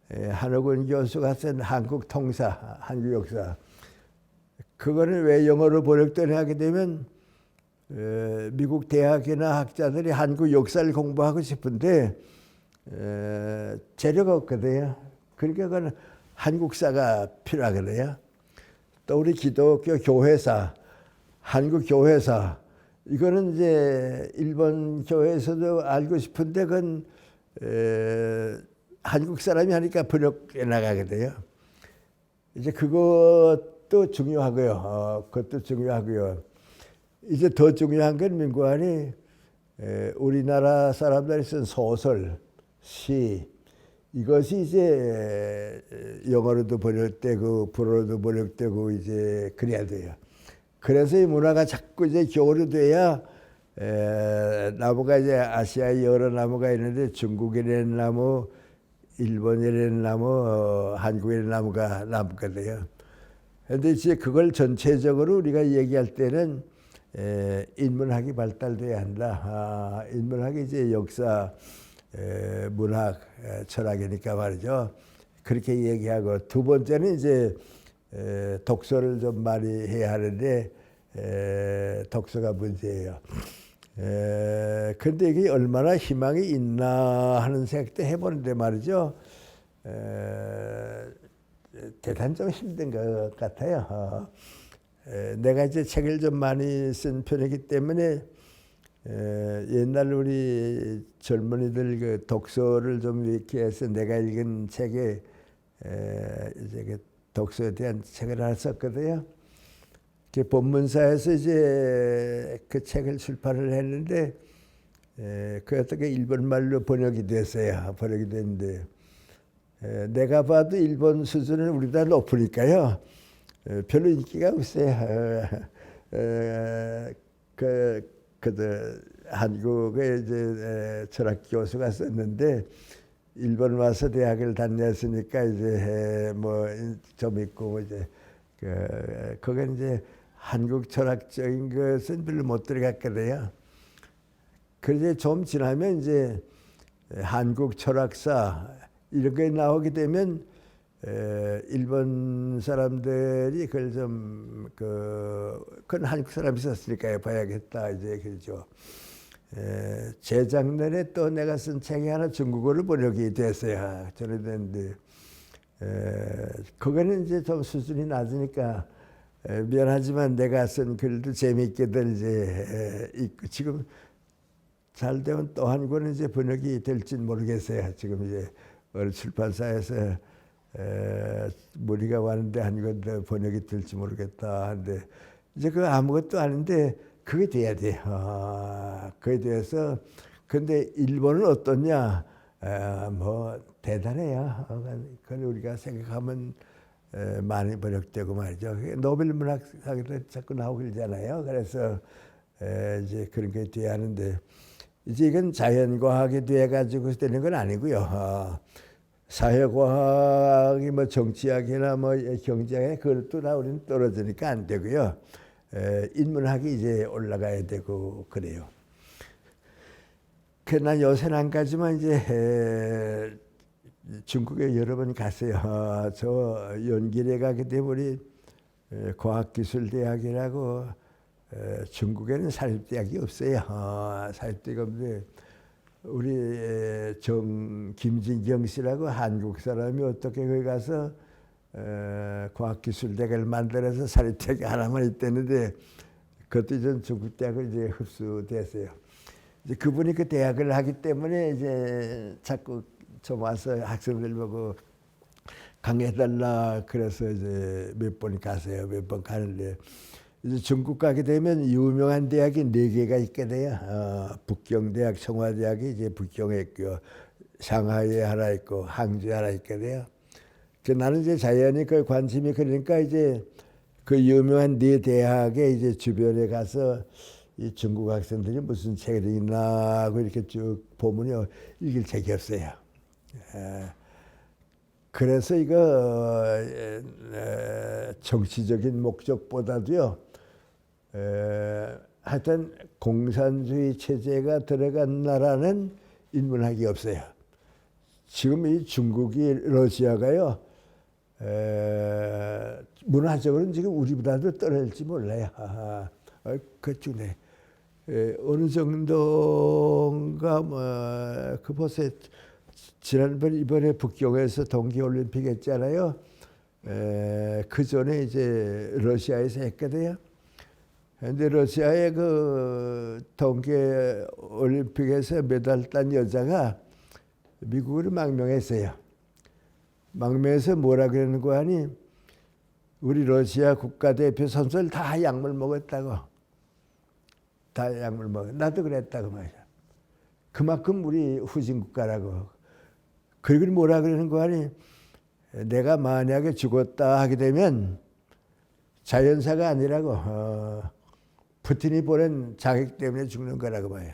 한옥은 교수가 쓴 한국 통사, 한국 역사. 그거는 왜 영어로 번역되냐 하게 되면 미국 대학이나 학자들이 한국 역사를 공부하고 싶은데 재료가 없거든요. 그러니까 그건 한국사가 필요하거든요. 또 우리 기독교 교회사, 한국 교회사, 이거는 이제 일본 교회에서도 알고 싶은데 그건 한국 사람이 하니까 번역해 나가거든요. 이제 그것도 중요하고요. 그것도 중요하고요. 이제 더 중요한 건 민구안이 우리나라 사람들이 쓴 소설, 시, 이것이 이제 영어로도 번역되고 불어로도 번역되고 이제 그래야 돼요. 그래서 이 문화가 자꾸 이제 교류돼야 나무가 이제 아시아에 여러 나무가 있는데 중국이라는 나무, 일본이라는 나무, 한국이라는 나무가 남거든요. 그런데 이제 그걸 전체적으로 우리가 얘기할 때는 인문학이 발달돼야 한다. 인문학이 이제 역사, 문학, 철학이니까 말이죠. 그렇게 얘기하고 두 번째는 이제 독서를 좀 많이 해야 하는데 독서가 문제예요. 근데 이게 얼마나 희망이 있나 하는 생각도 해보는데 말이죠. 대단히 좀 힘든 것 같아요. 내가 이제 책을 좀 많이 쓴 편이기 때문에 옛날 우리 젊은이들 그 독서를 좀 이렇게 해서 내가 읽은 책에 이제 그 독서에 대한 책을 하나 썼거든요. 그 본문사에서 이제 그 책을 출판을 했는데 그 어떻게 일본말로 번역이 됐어요. 번역이 됐는데 내가 봐도 일본 수준은 우리보다 높으니까요. 별로 인기가 없어요. 한국의 이제 철학 교수가 썼는데 일본 와서 대학을 다녔으니까 이제 뭐 좀 있고 이제 그건 이제 한국 철학적인 것은 별로 못 들어갔거든요. 그래서 좀 지나면 이제 한국 철학사 이런 게 나오게 되면 일본 사람들이 그걸 좀 그건 한국 사람이 썼으니까 봐야겠다 이제 그러죠. 재작년에 또 내가 쓴 책이 하나 중국어로 번역이 됐어요. 전해됐는데 그거는 이제 좀 수준이 낮으니까 미안하지만 내가 쓴 글도 재미있게들 이제 있고 지금 잘 되면 또 한 권은 이제 번역이 될지는 모르겠어요. 지금 이제 어느 출판사에서 문의가 왔는데 한 권 번역이 될지 모르겠다 하는데 이제 그거 아무것도 아닌데 그게 돼야 돼요. 그에 대해서 근데 일본은 어떠냐? 뭐 대단해요. 그걸 우리가 생각하면 많이 번역되고 말이죠. 노벨 문학상에도 자꾸 나오고 그러잖아요. 그래서 이제 그런 게 돼야 하는데 이제 이건 자연과학이 돼가지고 되는 건 아니고요. 사회과학이 뭐 정치학이나 뭐 경제학이나 그것도 다 우리는 떨어지니까 안 되고요. 인문학이 이제 올라가야 되고 그래요. 난 요새는 안 가지만 이제 중국에 여러 번 갔어요. 저 연길에 가게 되면 우리 과학기술대학이라고 중국에는 사립대학이 없어요. 사립대가 없는데 우리 김진경 씨라고 한국 사람이 어떻게 거기 가서 과학기술대학을 만들어서 사립대학이 하나만 있다는데 그것도 전 중국 대학을 이제 흡수됐어요. 이제 그분이 그 대학을 하기 때문에 이제 자꾸 좀 와서 학생들 보고 강의해달라 그래서 이제 몇 번 가세요. 몇 번 가는데 이제 중국 가게 되면 유명한 대학이 4개가 있게 돼요. 북경대학, 청와대학이 이제 북경에 있고 상하이에 하나 있고 항저에 하나 있게 돼요. 나는 이제 자연히 그 관심이 그러니까 이제 그 유명한 4대학에 이제 주변에 가서 이 중국 학생들이 무슨 책을 읽나 하고 이렇게 쭉 보면요. 읽을 책이 없어요. 그래서 이거 정치적인 목적보다도요. 하여튼 공산주의 체제가 들어간 나라는 인문학이 없어요. 지금 이 중국이 러시아가요. 문화적으로는 지금 우리보다도 떨어질지 몰라요. 그중에 어느 정도인가 그 보세요. 지난번 이번에 북경에서 동계올림픽 했잖아요. 그 전에 이제 러시아에서 했거든요. 근데 러시아의 그 동계올림픽에서 메달 딴 여자가 미국으로 망명했어요. 망명해서 뭐라 그러는 거 아니? 우리 러시아 국가대표 선수들 다 약물 먹었다고. 다 약물 먹어. 나도 그랬다고 말이야. 그만큼 우리 후진국가라고. 그리고 뭐라 그러는 거 아니? 내가 만약에 죽었다 하게 되면 자연사가 아니라고. 푸틴이 보낸 자객 때문에 죽는 거라고 봐요.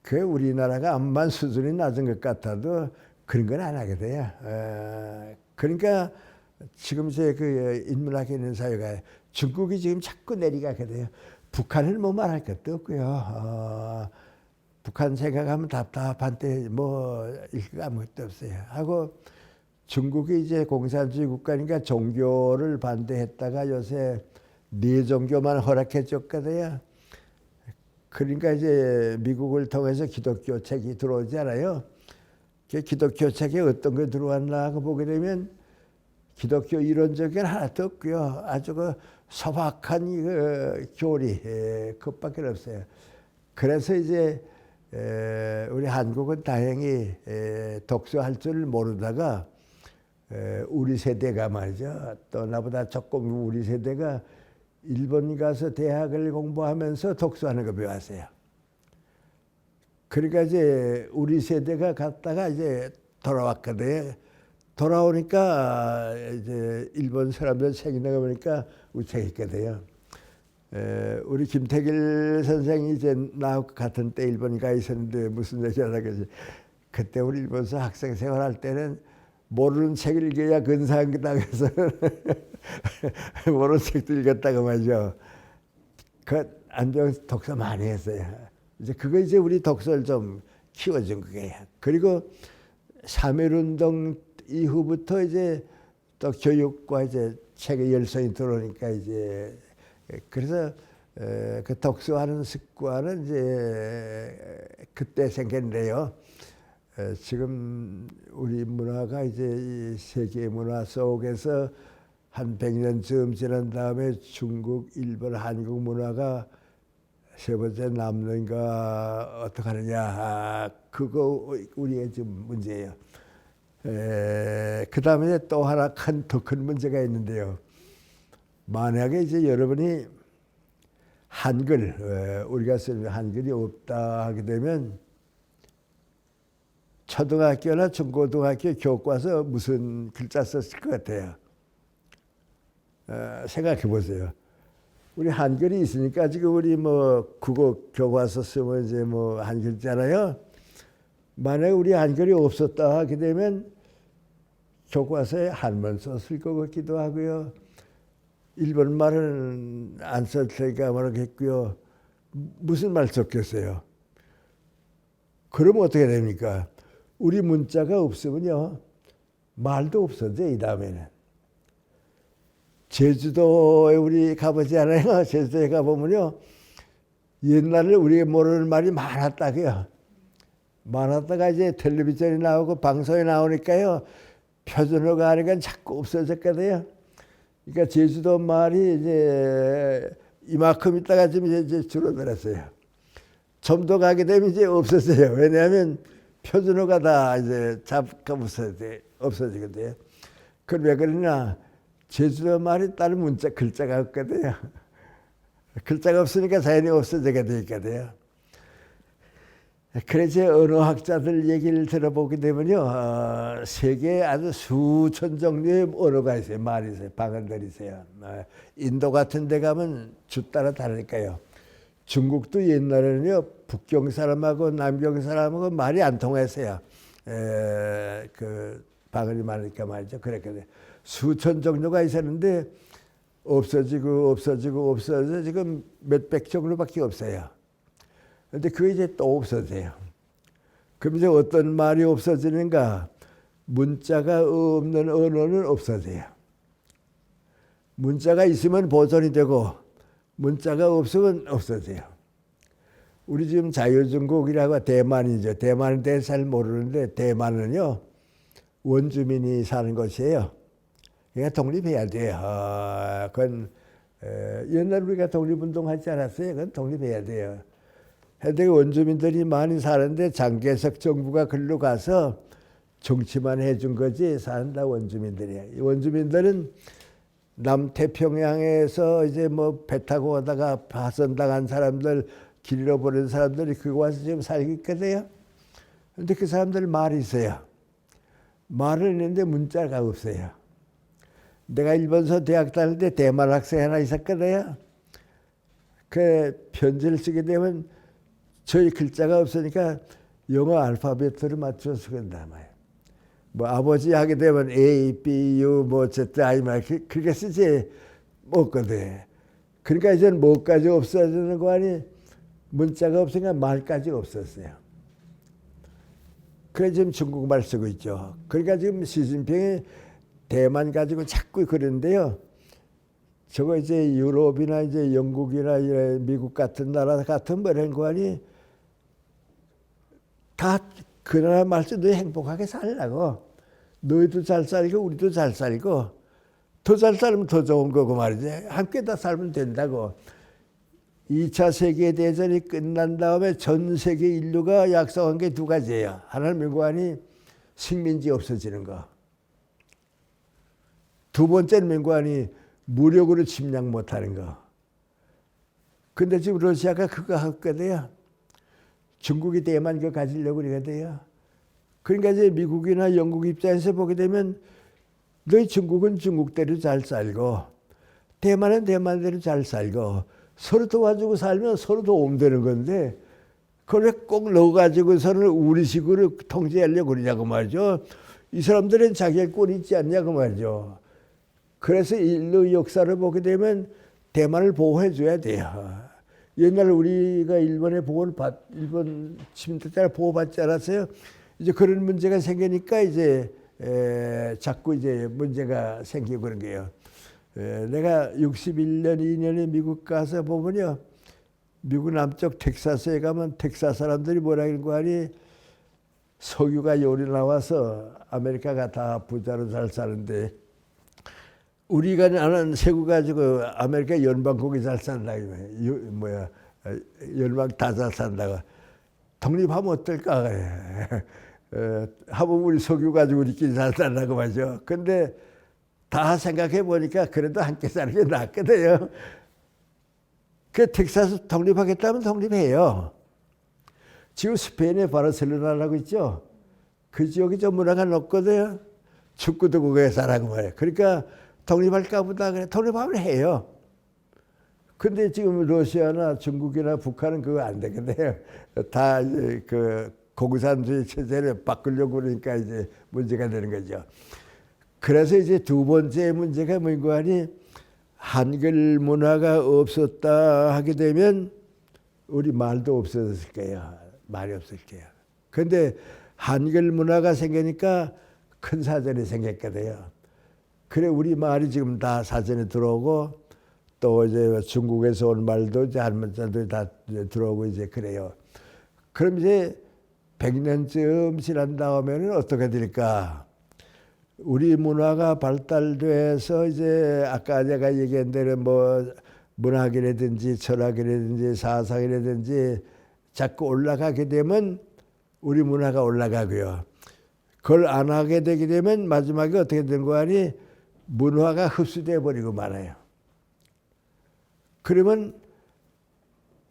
그 우리나라가 암만 수준이 낮은 것 같아도 그런 건 안 하게 돼요. 그러니까 지금 그 인문학에 있는 사회가 중국이 지금 자꾸 내려가게 돼요. 북한은 뭐 말할 것도 없고요. 북한 생각하면 답답한데 뭐 아무것도 없어요. 하고 중국이 이제 공산주의 국가니까 종교를 반대했다가 요새 네 종교만 허락해 줬거든요. 그러니까 이제 미국을 통해서 기독교 책이 들어오잖아요. 그 기독교 책에 어떤 게 들어왔나 하고 보게 되면 기독교 이론적인 하나도 없고요. 아주 그 소박한 그 교리 그것밖에 없어요. 그래서 이제 우리 한국은 다행히 독서할 줄 모르다가 우리 세대가 말이죠. 또 나보다 조금 우리 세대가 일본 가서 대학을 공부하면서 독서하는 거 배웠어요. 그러니까 이제 우리 세대가 갔다가 이제 돌아왔거든요. 돌아오니까 이제 일본 사람들 책이 나가보니까 우리 책이 있거든요. 우리 김태길 선생이 이제 나하고 같은 때 일본 가 있었는데 무슨 얘기하다 그러지. 그때 우리 일본에서 학생 생활할 때는 모르는 책 읽어야 근사하다 해서 모르는 책도 읽었다고 말이죠. 그 안병 독서 많이 했어요. 이제 그거 이제 우리 독서를 좀 키워준 거예요. 그리고 3.1운동 이후부터 이제 또 교육과 이제 책의 열성이 들어오니까 이제 그래서 그 독서하는 습관은 이제 그때 생겼는데요. 지금 우리 문화가 이제 이 세계 문화 속에서 한 100년쯤 지난 다음에 중국, 일본, 한국 문화가 세 번째 남는가 어떻게 하느냐 그거 우리의 지금 문제예요. 그 다음에 또 하나 더 큰 문제가 있는데요. 만약에 이제 여러분이 한글 우리가 쓰는 한글이 없다 하게 되면 초등학교나 중고등학교 교과서 무슨 글자 썼을 것 같아요? 생각해 보세요. 우리 한글이 있으니까 지금 우리 뭐 국어 교과서 쓰면 이제 뭐 한글자잖아요. 만약에 우리 한글이 없었다 하게 되면 교과서에 한문 썼을 것 같기도 하고요. 일본 말은 안 쓸 테니까 모르겠고요. 무슨 말 썼겠어요? 그러면 어떻게 됩니까? 우리 문자가 없으면요. 말도 없어져 이 다음에는. 제주도에 우리 가보잖아요. 제주도에 가보면요. 옛날에 우리가 모르는 말이 많았다고요. 많았다가 이제 텔레비전이 나오고 방송에 나오니까요. 표준어가 하니까 자꾸 없어졌거든요. 그러니까 제주도 말이 이제 이만큼 있다가 좀 이제 줄어들었어요. 좀 더 가게 되면 이제 없어져요. 왜냐하면 표준어가 다 이제 잡고 없어지거든요. 그럼 왜 그러냐? 제주도 말이 다른 문자 글자가 없거든요. 글자가 없으니까 자연히 없어지게 되거든요. 그래서 언어학자들 얘기를 들어보게 되면요, 세계에 아주 수천 종류의 언어가 있어요. 말이 있어요. 방언들이 있어요. 인도 같은 데 가면 주 따라 다르니까요. 중국도 옛날에는요, 북경 사람하고 남경 사람하고 말이 안 통했어요. 그 방언이 많으니까 말이죠. 그랬거든요. 수천 종류가 있었는데 없어지고 지금 몇백 종류밖에 없어요. 근데 그게 이제 또 없어져요. 그럼 이제 어떤 말이 없어지는가? 문자가 없는 언어는 없어져요. 문자가 있으면 보존이 되고 문자가 없으면 없어져요. 우리 지금 자유중국이라고 대만이죠. 대만에 대해서 잘 모르는데 대만은요 원주민이 사는 곳이에요. 그러니까 독립해야 돼요. 그건 옛날 우리가 독립운동하지 않았어요. 그건 독립해야 돼요. 근데 원주민들이 많이 사는데 장개석 정부가 글로 가서 정치만 해준 거지 산다 원주민들이야. 원주민들은 남태평양에서 이제 뭐 배 타고 오다가 파손당한 사람들, 길 잃어버린 사람들이 그거 와서 지금 살고 있거든요. 근데 그 사람들 말이 있어요. 말은 있는데 문자가 없어요. 내가 일본서 대학 다닐 때 대만 학생 하나 있었거든요. 그 편지를 쓰게 되면 저희 글자가 없으니까 영어 알파벳으로 맞춰서 쓰는다 말이에요. 뭐 아버지 하게 되면 A, B, U, 뭐 Z, I 말 그렇게 쓰지 없거든. 그러니까 이제는 뭐까지 없어지는 거 아니 문자가 없으니까 말까지 없었어요. 그래 지금 중국말 쓰고 있죠. 그러니까 지금 시진핑이 대만 가지고 자꾸 그러는데요. 저거 이제 유럽이나 이제 영국이나 미국 같은 나라 같은 뭐라는 거 아니 다 그 나라 말씀 너 행복하게 살라고. 너희도 잘 살고 우리도 잘 살고 더 잘 살면 더 좋은 거고 말이지. 함께 다 살면 된다고. 2차 세계대전이 끝난 다음에 전 세계 인류가 약속한 게 두 가지예요. 하나는 민관이 식민지 없어지는 거. 두 번째는 민관이 무력으로 침략 못하는 거. 근데 지금 러시아가 그거 했거든요. 중국이 대만 그거 가지려고 그러거든요. 그러니까 이제 미국이나 영국 입장에서 보게 되면 너희 중국은 중국대로 잘 살고 대만은 대만대로 잘 살고 서로 도와주고 살면 서로 도움 되는 건데 그걸 꼭 넣어가지고서는 우리식으로 통제하려고 그러냐고 말이죠. 이 사람들은 자기의 꼴이 있지 않냐고 말이죠. 그래서 인류 역사를 보게 되면 대만을 보호해 줘야 돼요. 옛날 우리가 일본의 일본 침략 때 보호받지 않았어요. 이제 그런 문제가 생기니까 이제 자꾸 이제 문제가 생기고 그런 거예요. 내가 61년, 2년에 미국 가서 보면요. 미국 남쪽 텍사스에 가면 텍사스 사람들이 뭐라 그러는 거 아니? 석유가 요리 나와서 아메리카가 다 부자로 잘 사는데 우리가 아는 세구 가지고 아메리카 연방국이 잘 산다. 연방 다 잘 산다고. 독립하면 어떨까? 하면 우리 석유 가지고 우리끼리 잘 산다고 말이죠. 근데 다 생각해 보니까 그래도 함께 사는 게 낫거든요. 그 텍사스 독립하겠다면 독립해요. 지금 스페인의 바르셀로나라고 있죠. 그 지역이 좀 문화가 높거든요. 축구도 거기에 사라고 말이에요. 그러니까 독립할까 보다 그래. 독립하면 해요. 근데 지금 러시아나 중국이나 북한은 그거 안 되겠네요. 다 이제 그 공산주의 체제를 바꾸려고 그러니까 이제 문제가 되는 거죠. 그래서 이제 두 번째 문제가 뭔고 하니 한글 문화가 없었다 하게 되면 우리 말도 없어졌을 거예요. 말이 없을 거예요. 그런데 한글 문화가 생기니까 큰 사전이 생겼거든요. 그래 우리 말이 지금 다 사전에 들어오고 또 이제 중국에서 온 말도 이제 한문자도 다 들어오고 이제 그래요. 그럼 이제 100년쯤 지난 다음에는 어떻게 될까? 우리 문화가 발달돼서 이제 아까 제가 얘기한 대로 뭐 문학이라든지 철학이라든지 사상이라든지 자꾸 올라가게 되면 우리 문화가 올라가고요. 그걸 안 하게 되게 되면 마지막에 어떻게 된 거 아니? 문화가 흡수돼 버리고 말아요. 그러면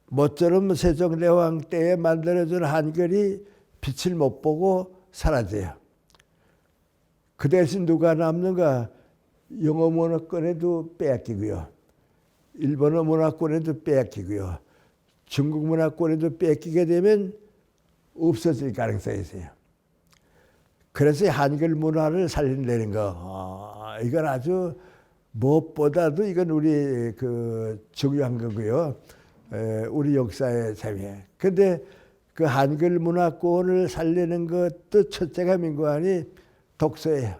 모처럼 세종대왕 때에 만들어준 한글이 빛을 못 보고 사라져요. 그 대신 누가 남는가? 영어 문화권에도 빼앗기고요. 일본어 문화권에도 빼앗기고요. 중국 문화권에도 뺏기게 되면 없어질 가능성이 있어요. 그래서 한글 문화를 살린다는 거. 이건 아주 무엇보다도 이건 우리 그 중요한 거고요. 우리 역사의 재미에. 근데 그 한글 문화권을 살리는 것도 첫째가 민관이 독서예요.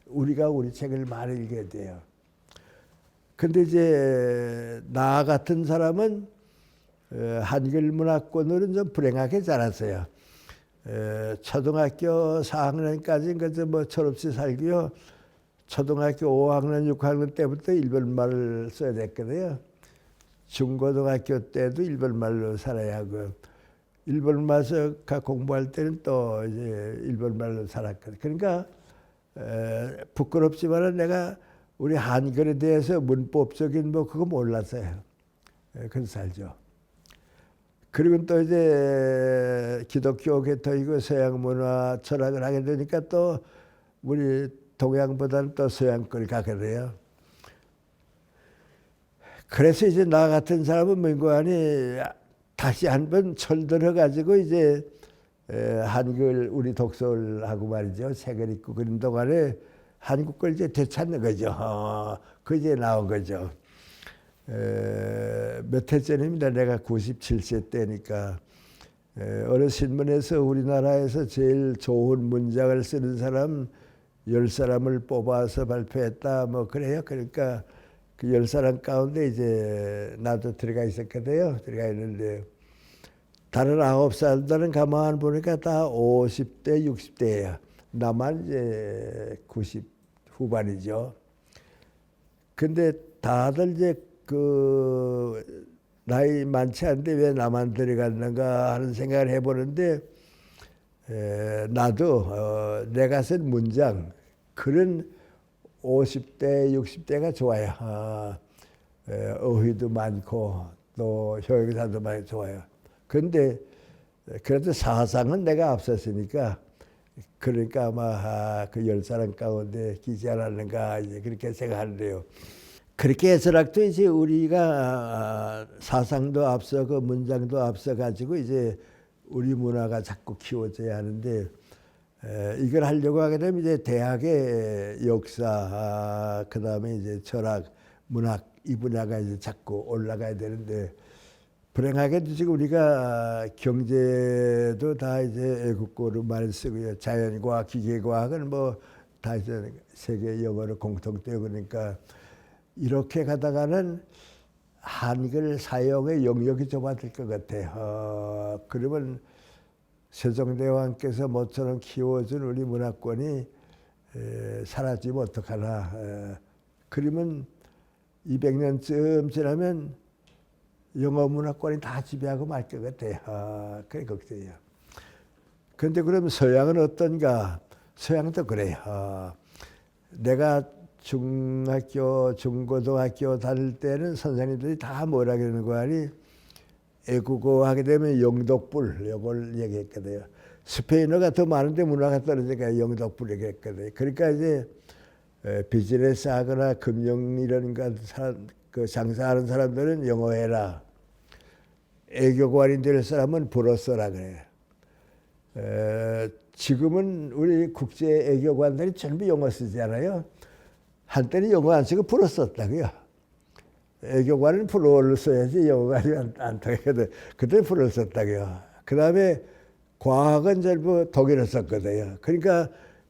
우리가 우리 책을 많이 읽어야 돼요. 근데 이제 나 같은 사람은 한글 문화권으로는 좀 불행하게 자랐어요. 초등학교 4학년까지 그저 뭐 철없이 살고요. 초등학교 5학년, 6학년 때부터 일본말을 써야 됐거든요. 중고등학교 때도 일본말로 살아야 하고, 일본말서 공부할 때는 또 이제 일본말로 살았거든요. 그러니까 부끄럽지만은 내가 우리 한글에 대해서 문법적인 뭐 그거 몰랐어요. 그래서 살죠. 그리고 또 이제 기독교 개토이고 서양 문화 철학을 하게 되니까 또 우리 동양보다는 또 서양 걸 가게 돼요. 그래서 이제 나 같은 사람은 민구안이 다시 한번 철들어 가지고 이제 한글 우리 독서를 하고 말이죠. 책을 읽고 그런 동안에 한국 걸 이제 되찾는 거죠. 그 이제 나온 거죠. 몇 해 전입니다. 내가 97세 때니까 어느 신문에서 우리나라에서 제일 좋은 문장을 쓰는 사람 10사람을 뽑아서 발표했다. 뭐 그래요. 그러니까 그 10사람 가운데 이제 나도 들어가 있었거든요. 들어가 있는데 다른 9살들은 가만 보니까 다 50대, 60대예요. 나만 이제 90 후반이죠. 근데 다들 이제 그 나이 많지 않은데 왜 나만 들어갔는가 하는 생각을 해보는데 나도 내가 쓴 문장 글은 50대, 60대가 좋아요. 어휘도 많고 또 효용사도 많이 좋아요. 그런데 그래도 사상은 내가 앞섰으니까 그러니까 아마 그 10사람 가운데 끼지 않았는가 이제 그렇게 생각하는데요. 그렇게 해서라도 이제 우리가 사상도 앞서고 문장도 앞서 가지고 이제 우리 문화가 자꾸 키워져야 하는데 이걸 하려고 하게 되면 이제 대학의 역사, 그 다음에 이제 철학, 문학 이 분야가 이제 자꾸 올라가야 되는데 불행하게도 지금 우리가 경제도 다 이제 외국어로 많이 쓰고요. 자연과학, 기계과학은 뭐 다 이제 세계 영어로 공통되고 그러니까 이렇게 가다가는 한글 사용의 영역이 좁아질 것 같아요. 그러면 세종대왕께서 모처럼 키워준 우리 문화권이 사라지면 어떡하나. 그러면 200년쯤 지나면 영어 문화권이 다 지배하고 말 것 같아요. 그게 걱정이에요. 그런데 그럼 서양은 어떤가? 서양도 그래요. 내가 중학교, 중고등학교 다닐 때는 선생님들이 다 뭐라 그러는 거 아니? 애국어 하게 되면 영덕불 이걸 얘기했거든요. 스페인어가 더 많은데 문화가 떨어지니까 영덕불 얘기했거든요. 그러니까 이제 비즈니스 하거나 금융 이런 그 장사하는 사람들은 영어 해라. 애교관이 될 사람은 불어 써라 그래요. 지금은 우리 국제 애교관들이 전부 영어 쓰잖아요. 한때는 영어 안 쓰고 불어 썼다고요. 애교관은 불어를 써야지 영어가 안 통하거든. 그때 불어를 썼다고요. 그 다음에 과학은 전부 독일어 썼거든요. 그러니까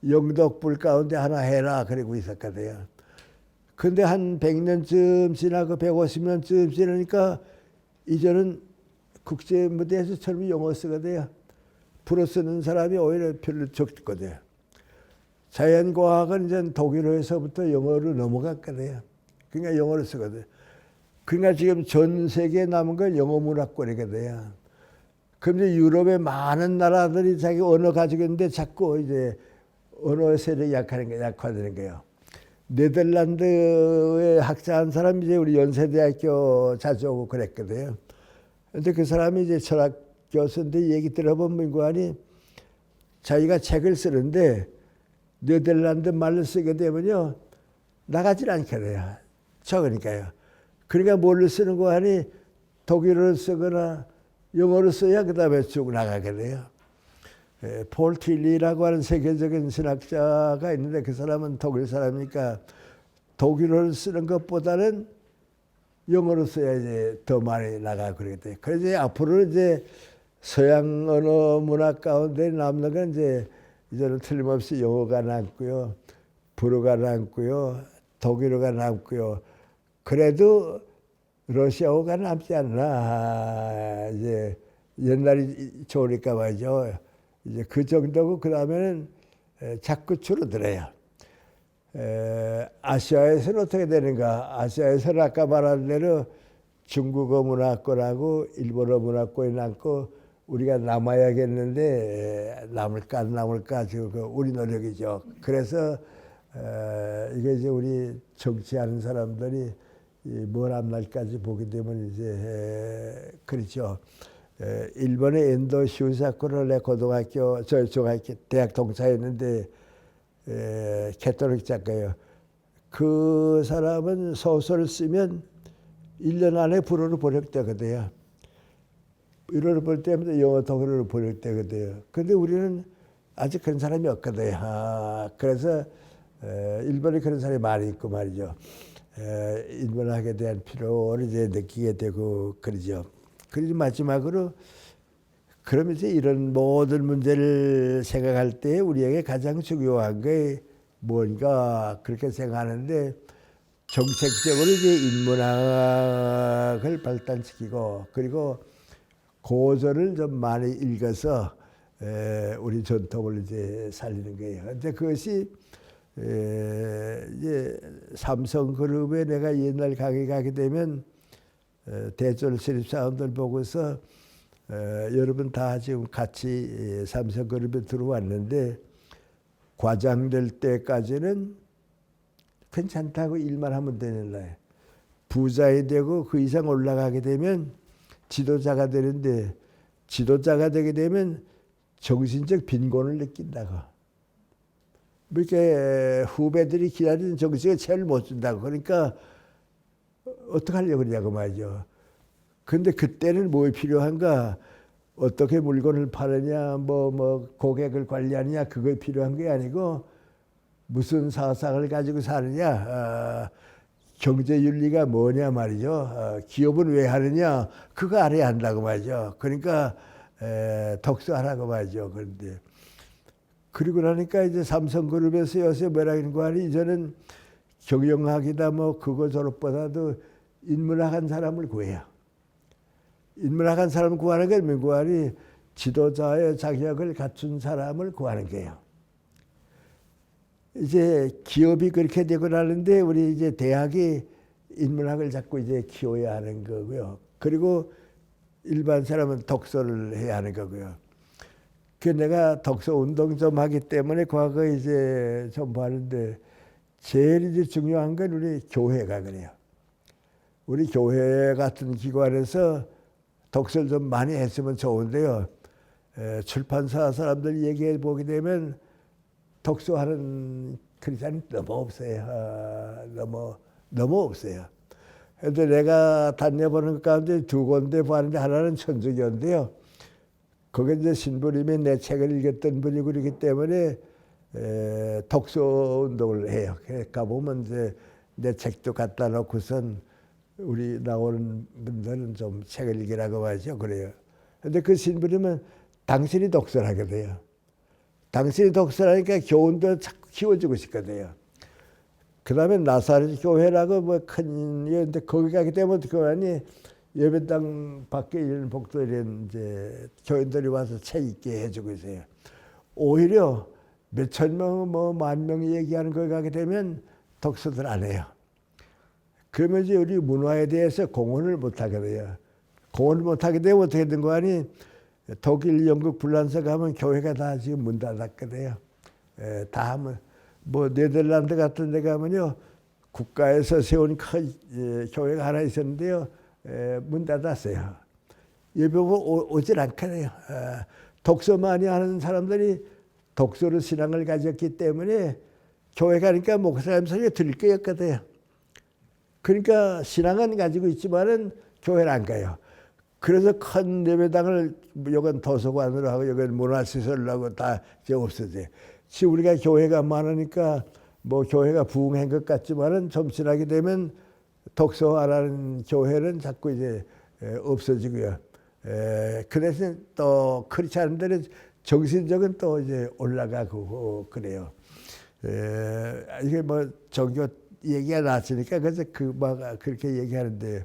영덕불 가운데 하나 해라 그러고 있었거든요. 근데 한 100년쯤 지나고 150년쯤 지나니까 이제는 국제 무대에서 처럼 영어 쓰거든요. 불어 쓰는 사람이 오히려 별로 적거든요. 자연과학은 이제 독일어에서부터 영어로 넘어갔거든요. 그러니까 영어를 쓰거든요. 그러니까 지금 전 세계에 남은 건 영어 문화권이거든요. 그런데 유럽의 많은 나라들이 자기 언어 가지고 있는데 자꾸 이제 언어 세력이 약화되는 거예요. 네덜란드에 학자한 사람이 이제 우리 연세대학교 자주 오고 그랬거든요. 근데 그 사람이 이제 철학 교수인데 얘기 들어보면 민구안이 자기가 책을 쓰는데 네덜란드 말로 쓰게 되면요 나가질 않거든요. 적으니까요. 그러니까 뭘로 쓰는 거 하니 독일어를 쓰거나 영어로 써야 그 다음에 쭉 나가게 돼요. 폴 틸리라고 하는 세계적인 신학자가 있는데 그 사람은 독일 사람이니까 독일어를 쓰는 것보다는 영어로 써야 이제 더 많이 나가고 그러겠대요. 그래서 앞으로는 이제 서양 언어 문화 가운데 남는 건 이제는 틀림없이 영어가 남고요. 불어가 남고요. 독일어가 남고요. 그래도 러시아어가 남지 않나. 이제 옛날이 좋으니까 말이죠. 이제 그 정도고 그 다음에는 자꾸 줄어들어요. 아시아에서는 어떻게 되는가? 아시아에서는 아까 말한 대로 중국어 문화권하고 일본어 이권이 남고 우리가 남아야겠는데 남을까 안 남을까 지금 우리 노력이죠. 그래서 이게 이제 우리 정치하는 사람들이 먼 앞날까지 보게 되면 이제 그렇죠. 일본의 엔도 시우사쿠를 내 고등학교 중학교 대학 동창했는데 캐톨릭 작가예요. 그 사람은 소설을 쓰면 1년 안에 불어로 번역되거든요. 불어로 번역되면 영어 독일어로 번역되거든요. 근데 우리는 아직 그런 사람이 없거든요. 그래서 일본에 그런 사람이 많이 있고 말이죠. 인문학에 대한 필요를 이제 느끼게 되고 그러죠. 그리고 마지막으로 그러면 이제 이런 모든 문제를 생각할 때 우리에게 가장 중요한 게 뭔가 그렇게 생각하는데 정책적으로 이제 인문학을 발달시키고 그리고 고전을 좀 많이 읽어서 우리 전통을 이제 살리는 거예요. 근데 그것이 이제 삼성그룹에 내가 옛날 강의 가게 되면 대졸 신입사원들 보고서 여러분 다 지금 같이 삼성그룹에 들어왔는데 과장될 때까지는 괜찮다고 일만 하면 되는 거예요. 부자이 되고 그 이상 올라가게 되면 지도자가 되는데 지도자가 되게 되면 정신적 빈곤을 느낀다고. 이렇게 후배들이 기다리는 정신을 채를 못 준다고. 그러니까 어떡하려고 그러냐고 말이죠. 근데 그때는 뭐 필요한가? 어떻게 물건을 파느냐, 뭐 고객을 관리하느냐, 그게 필요한 게 아니고 무슨 사상을 가지고 사느냐, 경제 윤리가 뭐냐 말이죠. 기업은 왜 하느냐, 그거 알아야 한다고 말이죠. 그러니까 독서하라고 말이죠. 그런데 그리고 나니까 이제 삼성그룹에서 요새 뭐라 하는 거 아니, 이제는 경영학이다 뭐 그거 졸업보다도 인문학한 사람을 구해요. 인문학한 사람을 구하는 게 민구하니 지도자의 자격을 갖춘 사람을 구하는 거예요. 이제 기업이 그렇게 되고 나는데 우리 이제 대학이 인문학을 자꾸 이제 키워야 하는 거고요. 그리고 일반 사람은 독서를 해야 하는 거고요. 그 내가 독서 운동 좀 하기 때문에 과거에 이제 좀 봤는데 제일 이제 중요한 건 우리 교회가 그래요. 우리 교회 같은 기관에서 독서를 좀 많이 했으면 좋은데요. 출판사 사람들 얘기해 보게 되면 독서하는 크리스찬이 너무 없어요. 너무 없어요. 그런데 내가 다녀보는 것 가운데 두 군데 봤는데 하나는 천주교인데요. 거기 이제 신부님이 내 책을 읽었던 분이고 그러기 때문에 독서 운동을 해요. 가보면 이제 내 책도 갖다 놓고선 우리 나오는 분들은 좀 책을 읽으라고 하죠. 그래요. 근데 그 신부님은 당신이 독서를 하게 돼요. 당신이 독서를 하니까 교훈도 자꾸 키워주고 싶거든요. 그 다음에 나사렛 교회라고 뭐 큰, 근데 거기 가게 되면 어떻게 하니 예배당 밖에 이런 복도에 이제 교인들이 와서 책 읽게 해주고 있어요. 오히려 몇천 명, 뭐 만 명이 얘기하는 거기 가게 되면 독서들 안 해요. 그러면 이제 우리 문화에 대해서 공헌을 못 하게 돼요. 공헌을 못 하게 되면 어떻게 된 거 아니? 독일, 영국, 불란서 가면 교회가 다 지금 문 닫았거든요. 다 하면 뭐 네덜란드 같은 데 가면요 국가에서 세운 큰 교회가 하나 있었는데요. 문 닫았어요. 예배 오질 않거든요. 독서 많이 하는 사람들이 독서로 신앙을 가졌기 때문에 교회 가니까 목사님 소리가 들릴 거였거든요. 그러니까 신앙은 가지고 있지만은 교회를 안 가요. 그래서 큰 예배당을 여긴 도서관으로 하고 여긴 문화시설로 하고 다 이제 없어져요. 지금 우리가 교회가 많으니까 뭐 교회가 부흥한 것 같지만은 좀 지나게 되면 독서 안 하는 교회는 자꾸 이제 없어지고요. 그래서 또 크리스찬들은 정신적은 또 이제 올라가고 그래요. 이게 뭐 종교 얘기가 나왔으니까 그래서 막 그렇게 얘기하는데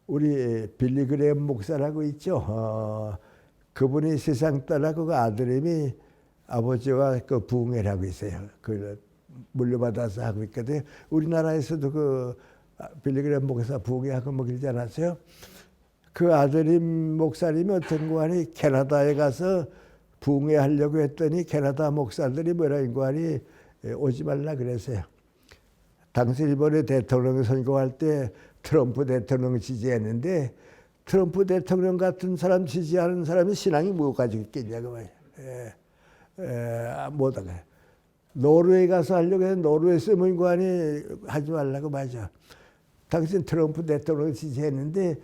우리 빌리 그레엄 목사라고 있죠. 그분이 세상 떠나고 그 아들님이 아버지와 그 부흥회를 하고 있어요. 그 물려받아서 하고 있거든요. 우리나라에서도 그 빌리 그레엄 목사 부흥회 하고 뭐 그러지 않았어요? 그 아들님 목사님이 어떤 거하니 캐나다에 가서 부흥회 하려고 했더니 캐나다 목사들이 뭐라고 하니 오지 말라 그랬어요. 당시 이번에 대통령 선거할 때 트럼프 대통령 지지했는데 트럼프 대통령 같은 사람 지지하는 사람이 신앙이 뭐 가지고 있겠냐고 말이야. 못하게. 노르웨이 가서 하려고 했는데 노르웨이 서민관이 하지 말라고 말이죠. 당신 트럼프 대통령 지지했는데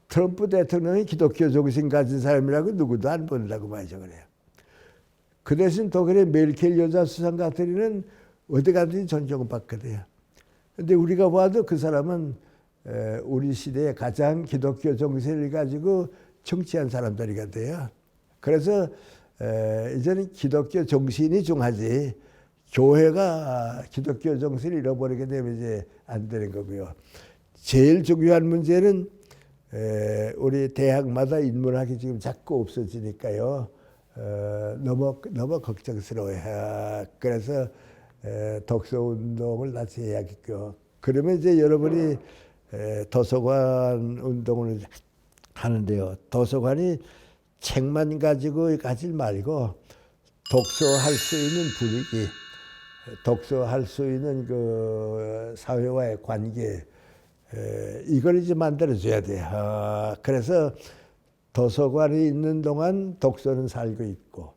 트럼프 대통령이 기독교 정신 가진 사람이라고 누구도 안 본다고 말이죠. 그래요. 그 대신 독일의 메르켈 여자 수상 같으리는 어디 가든지 존경을 받거든요. 근데 우리가 봐도 그 사람은 우리 시대에 가장 기독교 정신을 가지고 정치한 사람들이거든요. 그래서 이제는 기독교 정신이 중하지 교회가 기독교 정신을 잃어버리게 되면 이제 안 되는 거고요. 제일 중요한 문제는 우리 대학마다 인문학이 지금 자꾸 없어지니까요. 너무 걱정스러워요. 그래서 독서 운동을 다시 해야겠고, 그러면 이제 여러분이 도서관 운동을 하는데요. 도서관이 책만 가지고 가지 말고 독서할 수 있는 분위기, 독서할 수 있는 그 사회와의 관계, 이걸 이제 만들어줘야 돼요. 그래서 도서관이 있는 동안 독서는 살고 있고,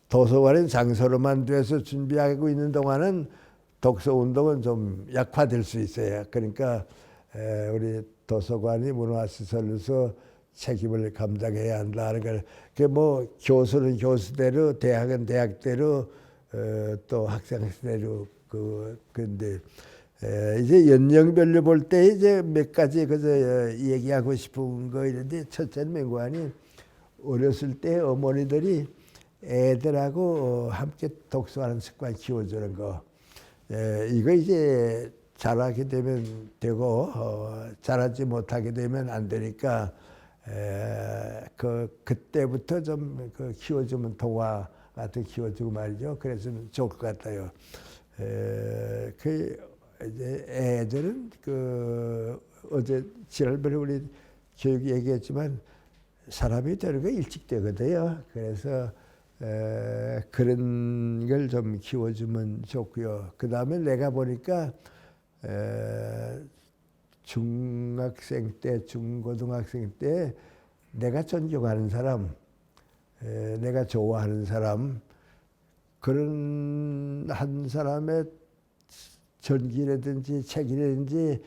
도서관은 장소로만 돼서 준비하고 있는 동안은 독서 운동은 좀 약화될 수 있어요. 그러니까 우리 도서관이 문화시설로서 책임을 감당해야 한다는 걸, 그 뭐 교수는 교수대로, 대학은 대학대로, 또 학생대로 근데 이제 연령별로 볼 때 이제 몇 가지 그저 얘기하고 싶은 거 있는데, 첫째는 맹관이 어렸을 때 어머니들이 애들하고 함께 독서하는 습관 키워주는 거, 이거 이제 잘하게 되면 되고 잘하지 못하게 되면 안 되니까 그때부터 좀 키워주면 동화 같은 키워주고 말이죠. 그랬으면 좋을 것 같아요. 이제 애들은 어제 지난번에 우리 교육 얘기했지만 사람이 되는 거 일찍 되거든요. 그래서 그런 걸 좀 키워주면 좋고요. 그 다음에 내가 보니까 중학생 때, 중고등학생 때 내가 존경하는 사람, 내가 좋아하는 사람, 그런 한 사람의 전기라든지 책이라든지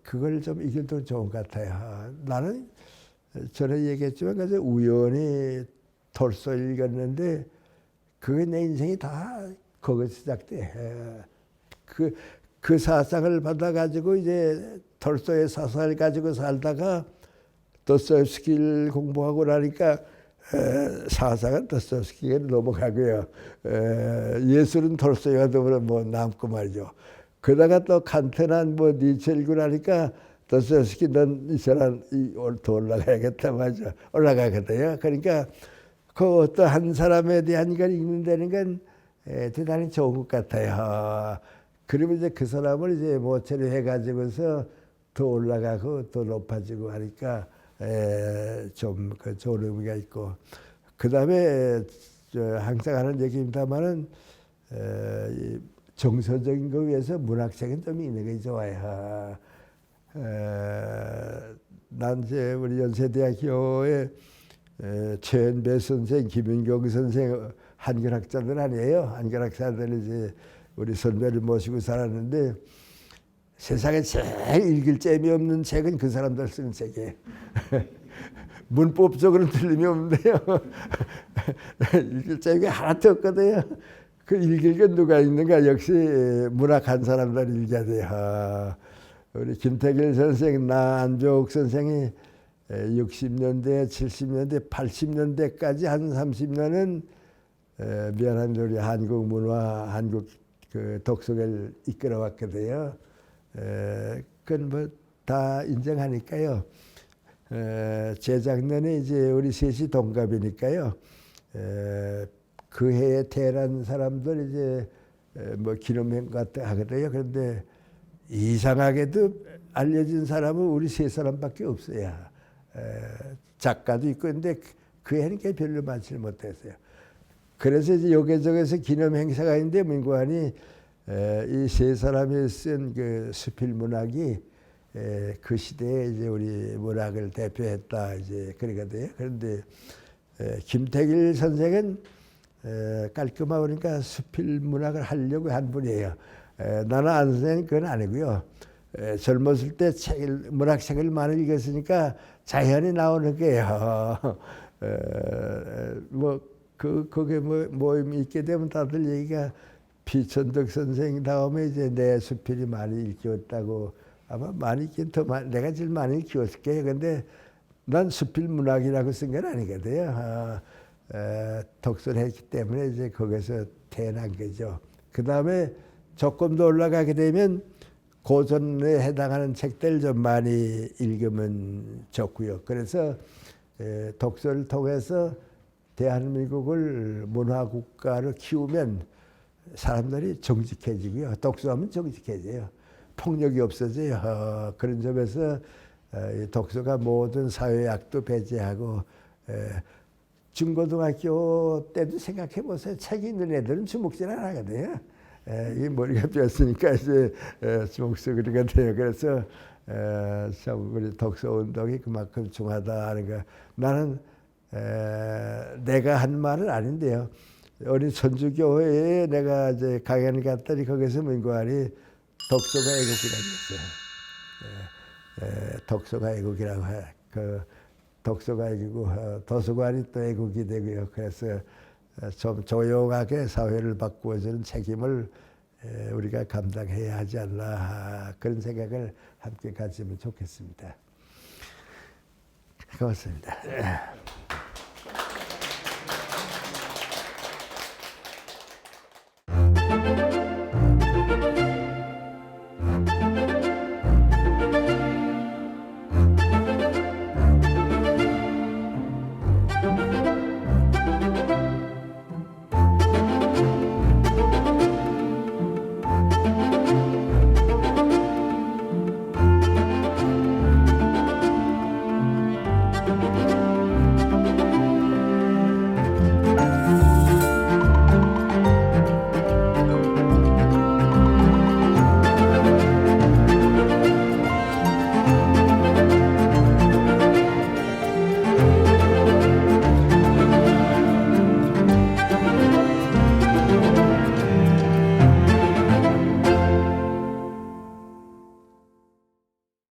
그걸 좀 읽어도 좋은 것 같아요. 나는 전에 얘기했지만 그래서 우연히 톨스토이 읽었는데 그게 내 인생이 다 거기서 시작돼. 그 사상을 받아가지고 이제 톨스토이의 사상을 가지고 살다가 도스토옙스키를 공부하고 나니까 사상은 도스토옙스키에 넘어가고요. 예술은 톨스토이가 뭐 남고 말이죠. 그러다가 또 칸트나 뭐 니체 읽고 나니까 도스토옙스키 넌 이 사람 더 올라가야겠다 말이죠. 올라가거든요. 그러니까 그 어떤 한 사람에 대한 걸 읽는다는 건 대단히 좋은 것 같아요. 그러면 이제 그 사람을 이제 모체를 해가지고서 더 올라가고 더 높아지고 하니까 좀 좋은 의미가 있고, 그 다음에 항상 하는 얘기입니다만은 정서적인 거 위해서 문학책은 좀 있는 게 좋아요. 난 이제 우리 연세대학교에 최은배 선생, 김윤경 선생 한글학자들 아니에요. 한글학자들 이제 우리 선배를 모시고 살았는데 세상에 제일 읽을 재미없는 책은 그 사람들 쓰는 책이에요. 문법적으로는 틀림이 없는데요. 읽을 재미가 하나도 없거든요. 그 읽을 건 누가 읽는가? 역시 문학한 사람들 읽어야 돼요. 우리 김태길 선생, 안병옥 선생이 60년대, 70년대, 80년대까지 한 30년은 미안한데 우리 한국 문화, 한국 그 독서를 이끌어왔거든요. 그건 뭐 다 인정하니까요. 재작년에 이제 우리 셋이 동갑이니까요. 그 해에 태어난 사람들 이제 뭐 기념행 같은 하거든요. 그런데 이상하게도 알려진 사람은 우리 세 사람밖에 없어요. 작가도 있고 근데 그 해는 별로 많지 못했어요. 그래서 이제 여기저기서 기념 행사가 있는데 민관이 이 세 사람이 쓴 그 수필 문학이 그 시대에 이제 우리 문학을 대표했다 이제 그러거든요. 그런데 김택일 선생은 깔끔하고 그러니까 수필 문학을 하려고 한 분이에요. 나는 안 선생은 그건 아니고요. 젊었을 때 문학책을 많이 읽었으니까 자연히 나오는 거예요. 거기에 모임이 있게 되면 다들 얘기가 비천덕 선생 다음에 이제 내 수필이 많이 읽혔다고 아마 많이 읽긴 더 많이, 내가 제일 많이 읽혔을 거예요. 근데 난 수필 문학이라고 쓴 건 아니거든요. 독서를 했기 때문에 이제 거기서 태어난 거죠. 그 다음에 조금 더 올라가게 되면 고전에 해당하는 책들 좀 많이 읽으면 좋고요. 그래서 독서를 통해서 대한민국을 문화국가로 키우면 사람들이 정직해지고요. 독서하면 정직해져요. 폭력이 없어져요. 그런 점에서 독서가 모든 사회약도 배제하고 중고등학교 때도 생각해 보세요. 책 읽는 애들은 주먹질 안 하거든요. 이 머리가 뼈으니까 이제 주먹쓰기가 돼요. 그래서 우리 독서 운동이 그만큼 중하다 하는 거. 나는 내가 한 말은 아닌데요. 어린 천주교회에 내가 이제 강연을 갔더니 거기서 민관이 독서가 애국이라고 했어요. 독서가 애국이라고 해. 그 독서가 애국이고 도서관이 또 애국이 되고요. 그래서 좀 조용하게 사회를 바꾸어주는 책임을 우리가 감당해야 하지 않나 그런 생각을 함께 가지면 좋겠습니다. 고맙습니다.